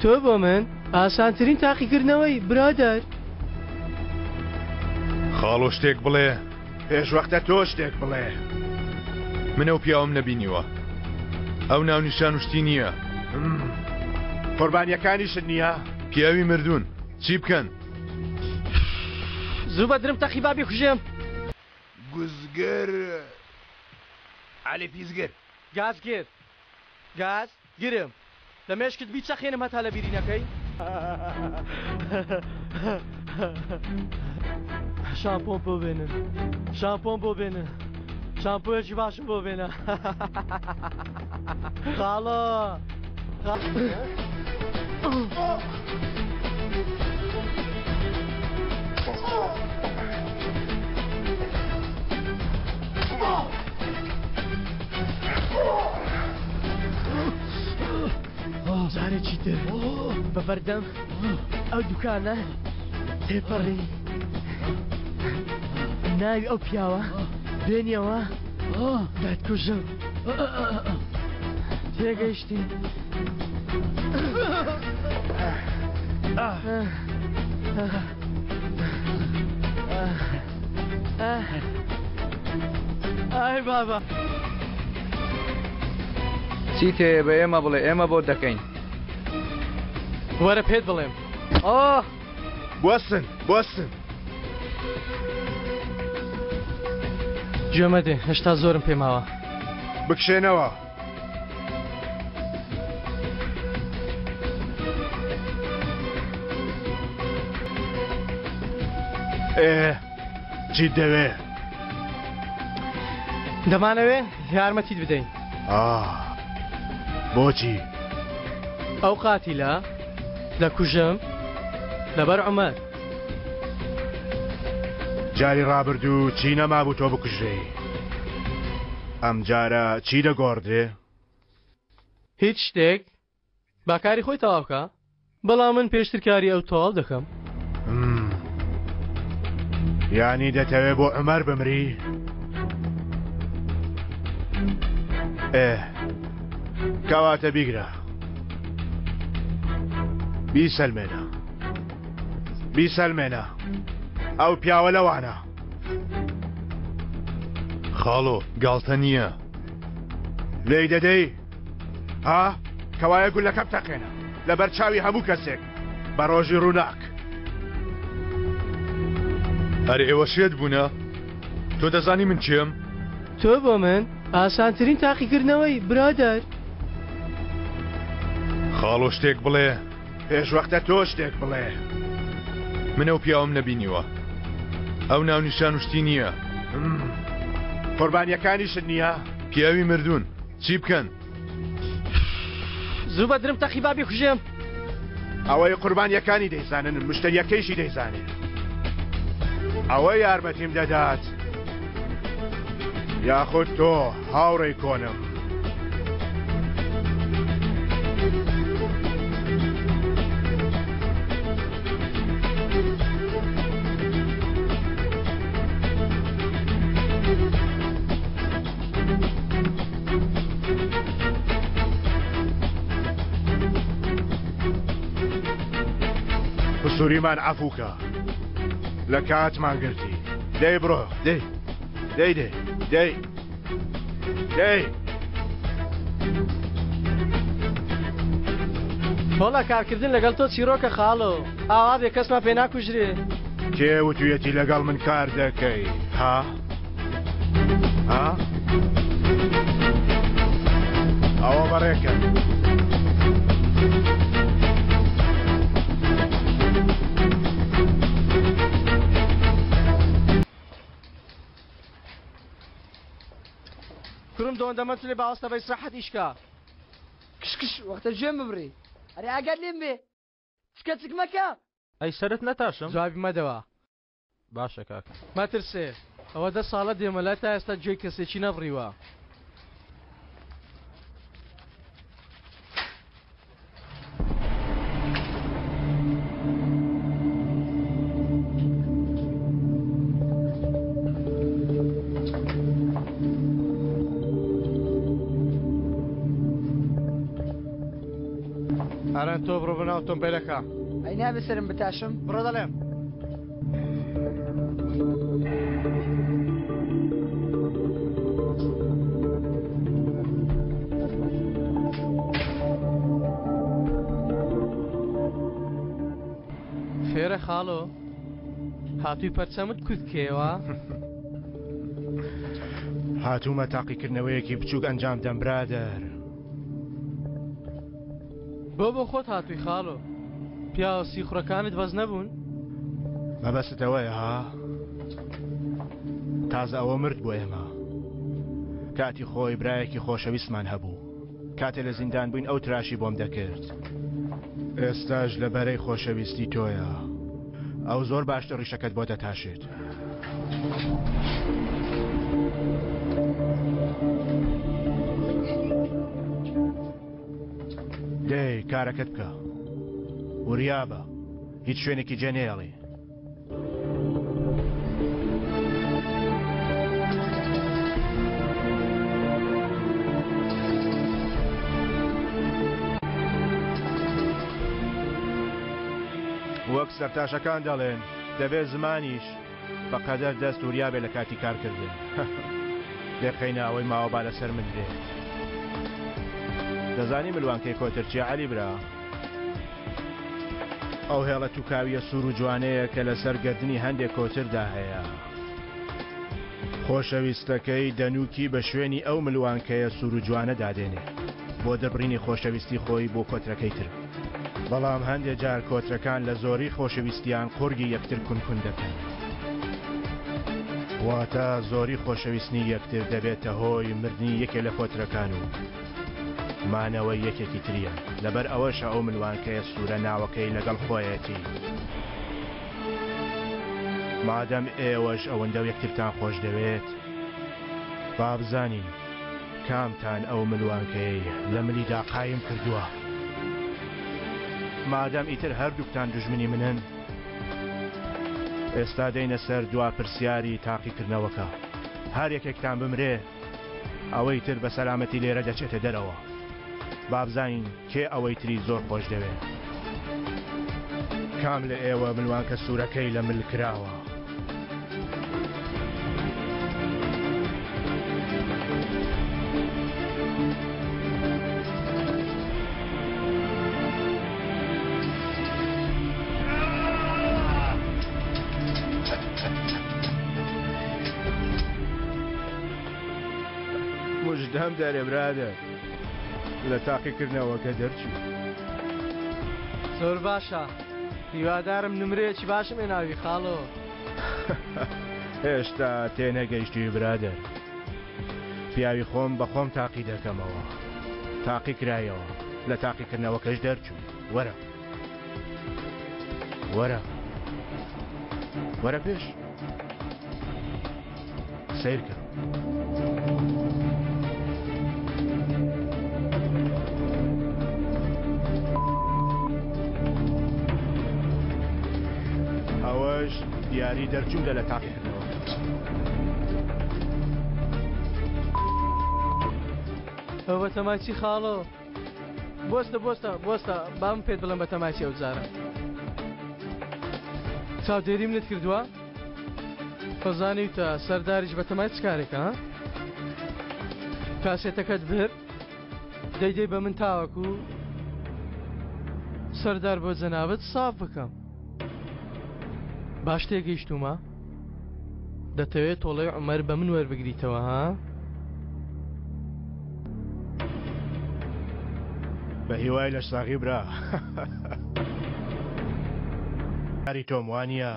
تۆ بۆ من ئاسانترین تاقیکردنەوەی برادەر خاڵۆ شتێک بڵێ پێشوەختە تۆ شتێک بڵێ منە و پیاوم نەبینیوە ئەو ناونیشان وشتی نییە قوربانیەکانیشت نییە پیاوی مردوون چی بکەن زوو بە درم تەقی بابی کوژێم گوزگەر عەلی پیزگەر گازگیر گاز گرم لە مێشکت بیچەخێنم هەتا لە بیرینەکەی شامپۆن بۆ بێنن شامپۆن بۆ بێنن شامپۆیەکی باشم بۆ بێنە خاڵە جارێکی تر بە بەردەم ئەو دوکانە تێپەڕی ناوی ئەو پیاوە بێنیەوە دادکوژم تێگەیشتی ئای بابا چی تێ بە ئێمە بڵێ ئێمە بۆ دەکەین وەرە پێت بڵێم بوەستن بوەستن گوێمە دێ هێشتا زۆرم پێماوە بکشێنەوە چی دەوێ دەمانەوێ یارمەتیت بدەین بۆچی ئەو قاتیلە دەکوژم لەبەر عومەر جاری ڕابردوو چی نەمابوو تۆ بکوژێ ئەم جارە چی دەگۆڕدێ هیچ شتێک باکاری خۆی تەواو بکە بەڵام من پێشتر کاری ئەو تەواو دەکەم یانی دەتەوێت بۆ عومەر بمری کەواتە بیگرە بیسەلمێنە ئەو پیاوە لەوانە خاڵۆ گاڵتە نییە لێی دەدەی ها کەوایە گولەکە بتەقێنە لەبەر چاوی هەموو کەسێک بە ڕۆژی ڕووناک هەر ئێوە شێت بوونە تۆ دەزانی من چیم تۆ بۆ من ئاسانترین تاقیکردنەوەی برادەر خاڵۆ شتێک بڵێ پێشوەختە تۆ شتێک بڵێ منە و پیاوم نەبینیوە ئەو ناونیشان وشتی نییە قوربانیەکانیشت نییە پیاوی مردوون چی بکەن زوو بە درم تەقی بابی کوژێم ئەوەی قوربانیەکانی دەیزانن مشتریەکەیشی دەیزانێت ئەوە یارمەتیم دەدات یاخود تۆ هاوڕێی کۆنم سووریمان عەفووکە لە کاتمان گرتی دەی بڕۆ دەی تۆڵە کارکردن لەگەڵ تۆ چیرۆکە خاڵۆ ئاوا بێ کەسمان پێ ناکوژرێ کێ وتویەتی لەگەڵ من کار دەکەی ها ئەوە بەڕێکە کوڕم دۆندەمە تو لێ باوەستە بە ئیسراحەت ئیشکا کشکش وەختە گوێم ببڕی ئەرێ ئاگات لێم بێ چکە مەکە ئەی سەرت نەتاشم جوابی مەدەوە باشە کاک مەترسێ ئەوە 10 ساڵە دێمەلای تا ئێستا گوێی کەسێکی نەبڕیوە یان تۆ بڕۆ بەناو تۆمبیلەکە. ئەی نابێ سرم بتاشم؟ بڕۆ دەڵێم. فێرە خاڵۆ هاتووی پەرچەمت کوتکێوە؟ هاتوومە تاقیکردنەوەیەکی بچووک ئەنجام دەم برادەر. بۆ خۆت هاتووی خاڵۆ پیاوە سیخڕەکانت بەس نەبوون؟ مەبەستەوەیە ها تازە ئەوە مرد بۆ ئێمە. کاتی خۆی برایەکی خۆشەویستمان هەبوو. کاتێ لە زیندان بووین ئەو تراشی بۆم دەکرد. ئێستاش لە بەرەی خۆشەویستی تۆیە. ئەو زۆر باشتە ڕیشەکەت بۆ دەتاشێت. دەی کارەکەت بکە. وریابە هیچ شوێنێکی جێنێڵی. وەک سەرتاشەکان دەڵێن دەبێت زمانیش بەقەدەر دەست وریابێ لە کاتی کارکردن. دەخەینە ئەوەی ماوەبا لەسەر من دێت. دەزانی ملوانکەی کۆترچی عەلی برا؟ ئەو هێڵە تووکاویە سوور و جوانەیە کە لەسەر گردنی هەندێک کۆتردا هەیە. خۆشەویستەکەی دەنووکی بە شوێنی ئەو ملوانکەیە سوور و جوانە دادێنێ بۆ دەبڕینی خۆشەویستی خۆی بۆ کۆترەکەی تر. بەڵام هەندێک جار کۆترەکان لە زۆری خۆشەویستیان قورگی یەکتر کونکون دەکەن. واتە زۆری خۆشەویستنی یەکتر دەبێتە هۆی مردنی یەکێ لە کۆترەکان و مانەوەی یەکێکی تریە. لەبەر ئەوەش ئەو ملوانکەیە سوورە ناوەکەی لەگەڵ خۆیەتی. مادەم ئێوەش ئەوەندە یەکترتان خۆش دەوێت با بزانین کامتان ئەو ملوانکەی لە ملیدا قایم کردووە. مادەم ئیتر هەردووکتان دوژمنی منن ئێستا دەینە سەر دوا پرسیاری تاقیکردنەوەکە. هەر یەکێکتان بمرێ ئەوەی تر بە سەلامەتی لێرە دەچێتە دەرەوە. بابزانین کێ ئەوەی تری زۆر خۆش دەوێت. کام لە ئێوە ملوانکە سوورەکەی لە مل کراوە؟ مژدەم دەرێ برادە لە تاقیکردنەوەکە دەرچوو. زۆر باشە هیوادارم نمرەیەکی باشم هێناوی خاڵۆ. هێشتا تێنەگەیشتی برادەر. پیاوی خۆم بە خۆم تاقی دەکەمەوە. تاقی کرایەوە لە تاقیکردنەوەکەش دەرچوو. وەرە وەرە وەرە پێش سیرکە. ئەوەش دیاری دەرچوونە لە تاقیکردنەوە. ئەو بە تەماچی خاڵۆ بۆستە بۆستە بۆستە بام پێت بڵم بە تەماچی ئەو جارە. چاودێری منت کردووە؟ فەزانیتە سەرداریش بە تەماچ کارێکە ها؟ کاسێتەکەت برد دەیدەی بە من تاوەکو سەردار بۆ جەنابەت ساف بکەم. باش تێگەیشتومە؟ دەتەوێت تۆڵەی عومەر بە من وەربگریتەوە ها؟ بە هیوای لە ساغی برا. یاری تۆم وانە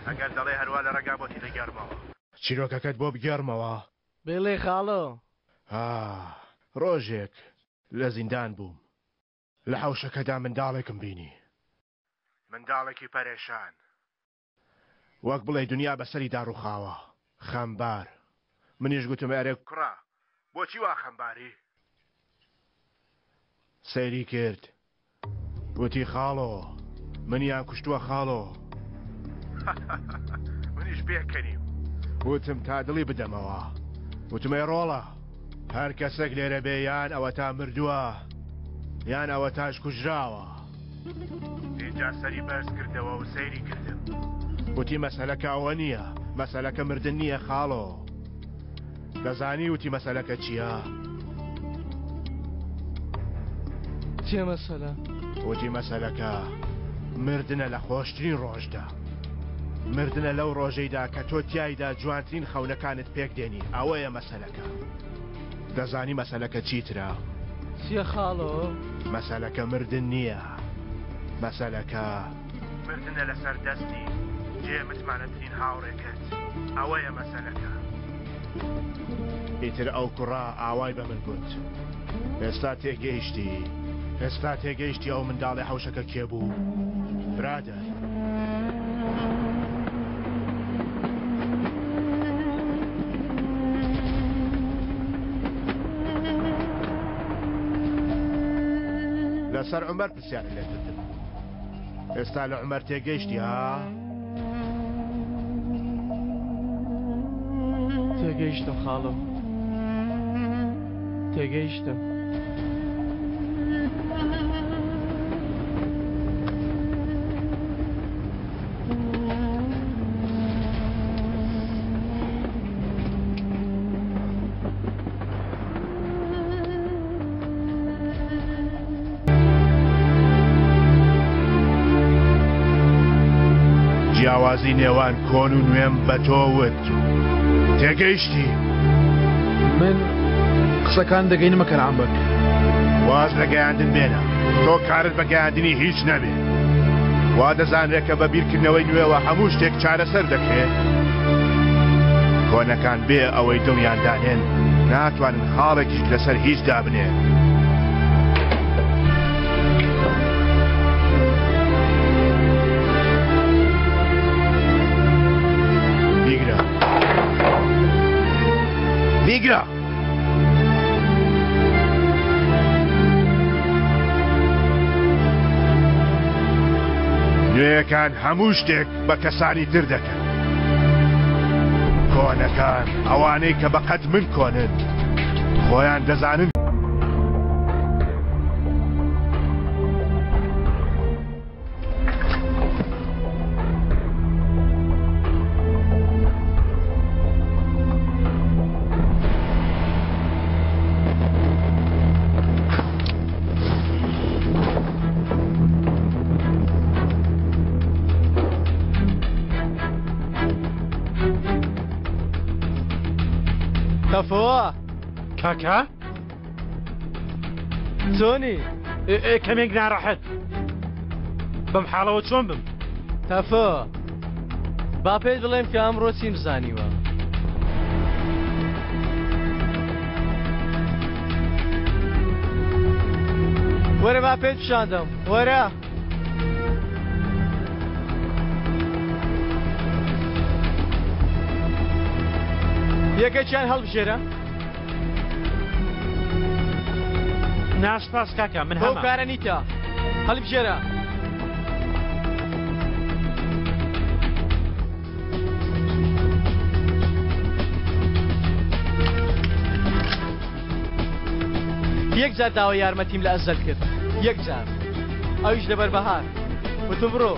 ئەگەر دەڵێ هەروە لە ڕێگا بۆتی دەگەڕمەوە. چیرۆکەکەت بۆ بگەڕمەوە. بێڵێ خاڵۆ. ڕۆژێک لە زیندان بووم لە حەوشەکەدا منداڵێکم بینی. منداڵێکی پەرێشان وەک بڵێ دنیا بەسەری داڕوخاوە خەمبار. منیش گوتم ئەرێ کوڕا بۆچی وا خەمباری؟ سەیری کرد وتی خاڵۆ منیان کوشتووە خاڵۆ. منیش پێکەنیم وتم تا دڵی بدەمەوە. وتمەی ڕۆڵە هەر کەسێک لێرە بێیان ئەوە تا مردووە یان ئەوە تاش کوژراوە اینجا سەری بەرز کردەوە و سەیری کردم وتی مەسەلەکە ئەوە نییە مەسەلەکە مردن نییە خاڵۆ دەزانی وتی مەسەلەکە چییە؟ چێ مەسەلە؟ وتی مەسەلەکە مردنە لە خۆشترین ڕۆژدا مردنە لەو ڕۆژەیدا کە تۆ تیایدا جوانترین خەونەکانت پێک دێنی ئەوەیە مەسەلەکە دەزانی مەسەلەکە چیترە؟ چیە خاڵۆ؟ مەسەلەکە مردن نییە مەسەلەکە مردنە لەسەر دەستی جێ متمانەترین هاوڕێکت ئەوەیە مەسەلەکە ئیتر ئەو کوڕا ئاوای بە من گوت ئێستا تێگەیشتی ئەو منداڵی حەوشەکە کێ بوو برادەر لەسەر عومەر پرسیارە لێ کردم ئێستا لە عومەر تێگەیشتی ها؟ تێگەیشتم خاڵم تێگەیشتم جیاوازی نێوان کۆن و نوێم بە تۆوت تێگەیشتی من قسەکان دەگەینمە کەرامبەک واز لە گەیاندن بێنە تۆ کارت بە گەیاندنی هیچ نەبێ وا دەزانرێت کە بە بیرکردنەوەی نوێوە هەموو شتێک چارەسەر دەکرێت کۆنەکان بێ ئەوەی دڵیاندانێن ناتوانن خاڵێکیش لەسەر هیچ دابنێن بیگرە نوێیەکان هەموو شتێک بە کەسانی تر دەکەن کۆنەکان ئەوانەی کە بەقەت من کۆنن خۆیان دەزانن تەفۆوە کاکا چۆنی؟ کەمێک ناڕەحەت بەم حاڵەوە چۆن بم؟ تەفۆ با پێت بڵێم کە ئەمڕۆ چیم زانیوە وەرە با پێت پیشاندەم وەرە یەکێکیان هەڵبژێرە ناسپاس کاکە من هەمە کارە نیتە هەڵبژێرە یەک جار داوای یارمەتیم لە ئەزەل کرد یەک جار ئەویش لەبەر بەهار وتم بڕۆ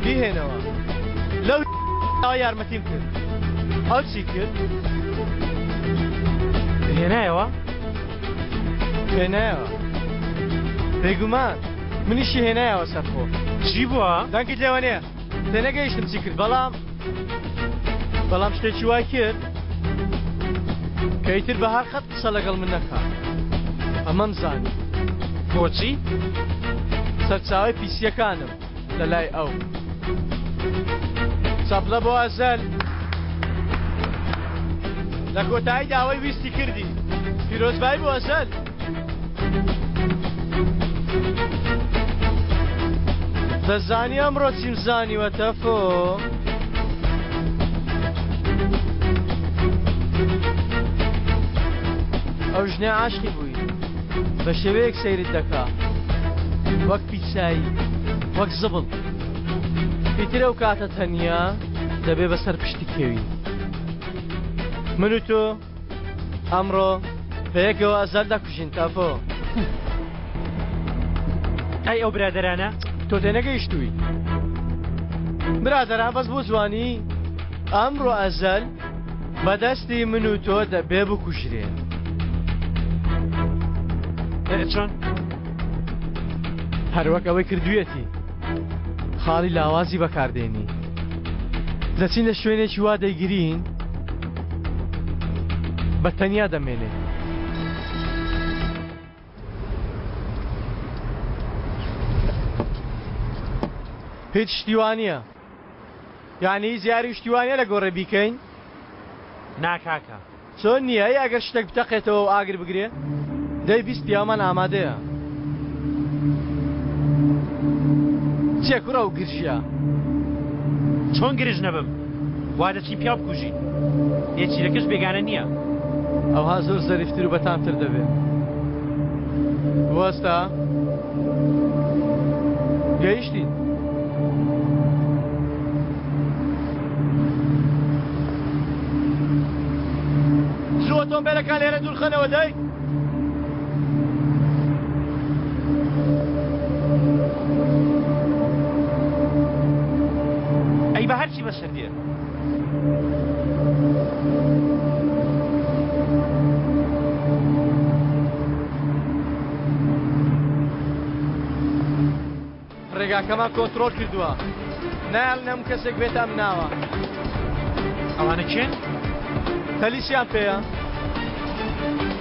بیهێنەوە لەو داوای یارمەتیم کرد ئەو چی کرد؟ هێنایەوە؟ هێنایەوە بێگومان منیشی هێنایەوە سەرخۆ چی بووە؟ دەنگت لێوە نییە تێنەگەیشتم چی کرد بەڵام شتێکی وای کرد کە ئیتر بەهار قەت قسە لەگەڵ من نەکات ئەمەم زانی بۆچی؟ سەرچاوی پیسیەکانم لە لای ئەو چەپلە بۆ ئەزەل لە کۆتایی داوای ویستی کردی پیرۆزبایی بۆ ئەزەل دەزانی ئەمڕۆ چیم زانیوە تەفۆ ئەو ژنە عاشقی بووی بە شێوەیەک سەیرت دەکا وەک پیسایی وەک زبڵ ئیتر ئەو کاتە تەنیا دەبێ بەسەر پشتی کێوی من و تۆ ئەمڕۆ بەیەکەوە ئەزەل دەکوژین تەفۆ ئەی ئەو برادەرانە تۆ تێنەگەیشتووی برادەران بەس بۆ جوانی ئەمڕۆ ئەزەل بەدەستی من و تۆ دەبێ بکوژرێ چۆن هەروەک ئەوەی کردوویەتی خاڵی لاوازی بەکاردێنی دەچین لە شوێنێکی وا دەیگرین بە تەنیا دەمێنێ هیچ شتیوانیە یعنی زیاری شتیوانیە لە گۆڕێ بیکەین ناکاکە چۆن نییە ئەگەر شتێک بتەقێتەوە و ئاگر بگرێ دەی بیست پیامان ئامادەیە چێ کوڕە و گرژە چۆن گرژ نەبم وا دەچی پیا بکوژی هێچیرەکەش بێگانە نییە ئەوها زۆر زەریفتر و بەتامتر دەبێت وەستا گەیشتین زووە تۆمبێلەکان لێرە دوورخەنەوە دەی ئەی بە هەرچی بەسەر دێ ڕێگاکەمان کۆنتڕۆل کردووە نایڵ نەم کەسێک بێت ئەم ناوە ئەوانە چێن؟ تەلیسیان پێیە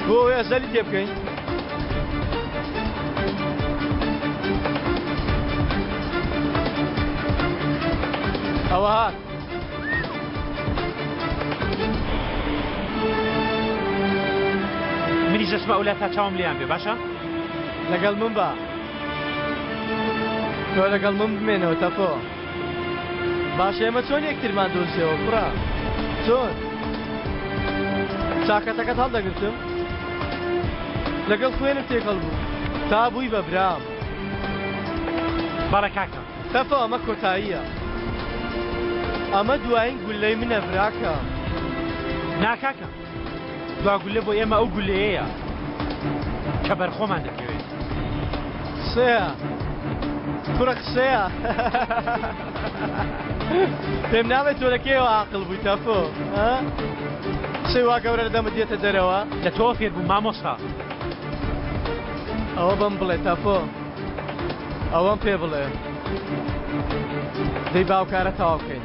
بۆ ئەوەیە زەلی تێ بکەین ئەوە هات منیش دەچمە ئەو لای تا چاوم لیان بێ باشە؟ لەگەڵ من بە تۆ لەگەڵ من بمێنەوە تەپۆ باش ئێمە چۆن یەکترمان دۆزیەوە کوڕە چۆن چاکەتەکەت هەڵدەگرتم لەگەڵ خوێنم تێکەڵ بوو تا بووی بە برام بەڵێ کاکە تەپۆ ئەمە کۆتاییە ئەمە دوایین گولەی منە براکە ناکاکە دوا گولە بۆ ئێمە ئەو گولەیەیە کە بەرخۆمان دەکەوێت قسەیە کوڕە قسەیە پێم ناوێت تۆ لەکێوە عاقڵ بووی تەپۆ قسەی وا گەورە لە دەمت دێتە دەرەوە لە تۆ فێر بوو مامۆستا ئەوە بەم بڵێ تەپۆ ئەوەم پێ بڵێ دەی باوکارە تەواو بکەین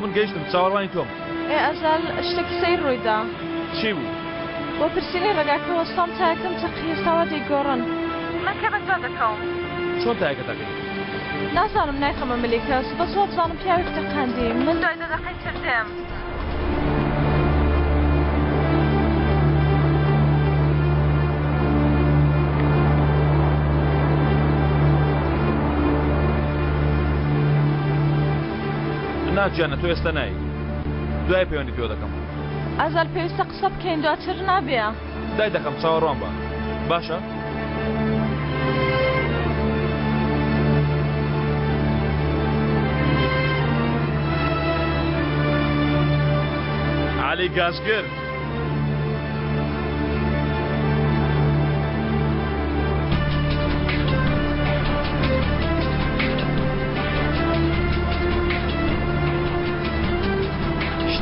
من گەیشتم چاوەڕوانی تۆم ئەزال شتێکی سەیر ڕوویدا چی بوو؟ بۆ پرسیلی ڕێگاکە وەستام چاکەم چەقی هێستاوە دەیگۆڕن من کە بەجا دەکەم چۆن تایەکە تاکەی؟ نازانم نایخەمە ملیکەس بەس وە بزانم پیاوێک تەقاندی من دوای دەدەقەی کردێم ناجیانە تۆ ئێستا نایی دوای پەیوەندی پێوە دەکەم ئازال پێویستە قسە بکەین دواتر نابێ دای دەکەم چاوەڕوان بە باشە؟ عەلی گازگر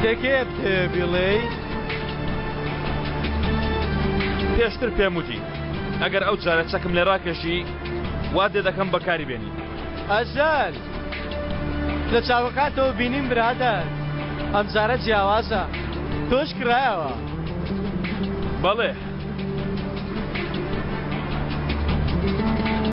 شتێکێ بڵێ پێشتر پێم وتی ئەگەر ئەو جارە چەکم لێ ڕاکێشی وا دێ دەکەم بەکاری بێنی ئەزال لە چاوەکاتەوە بینیم برادەر ئەم جارە جیاوازە تۆش کرایەوە بەڵێ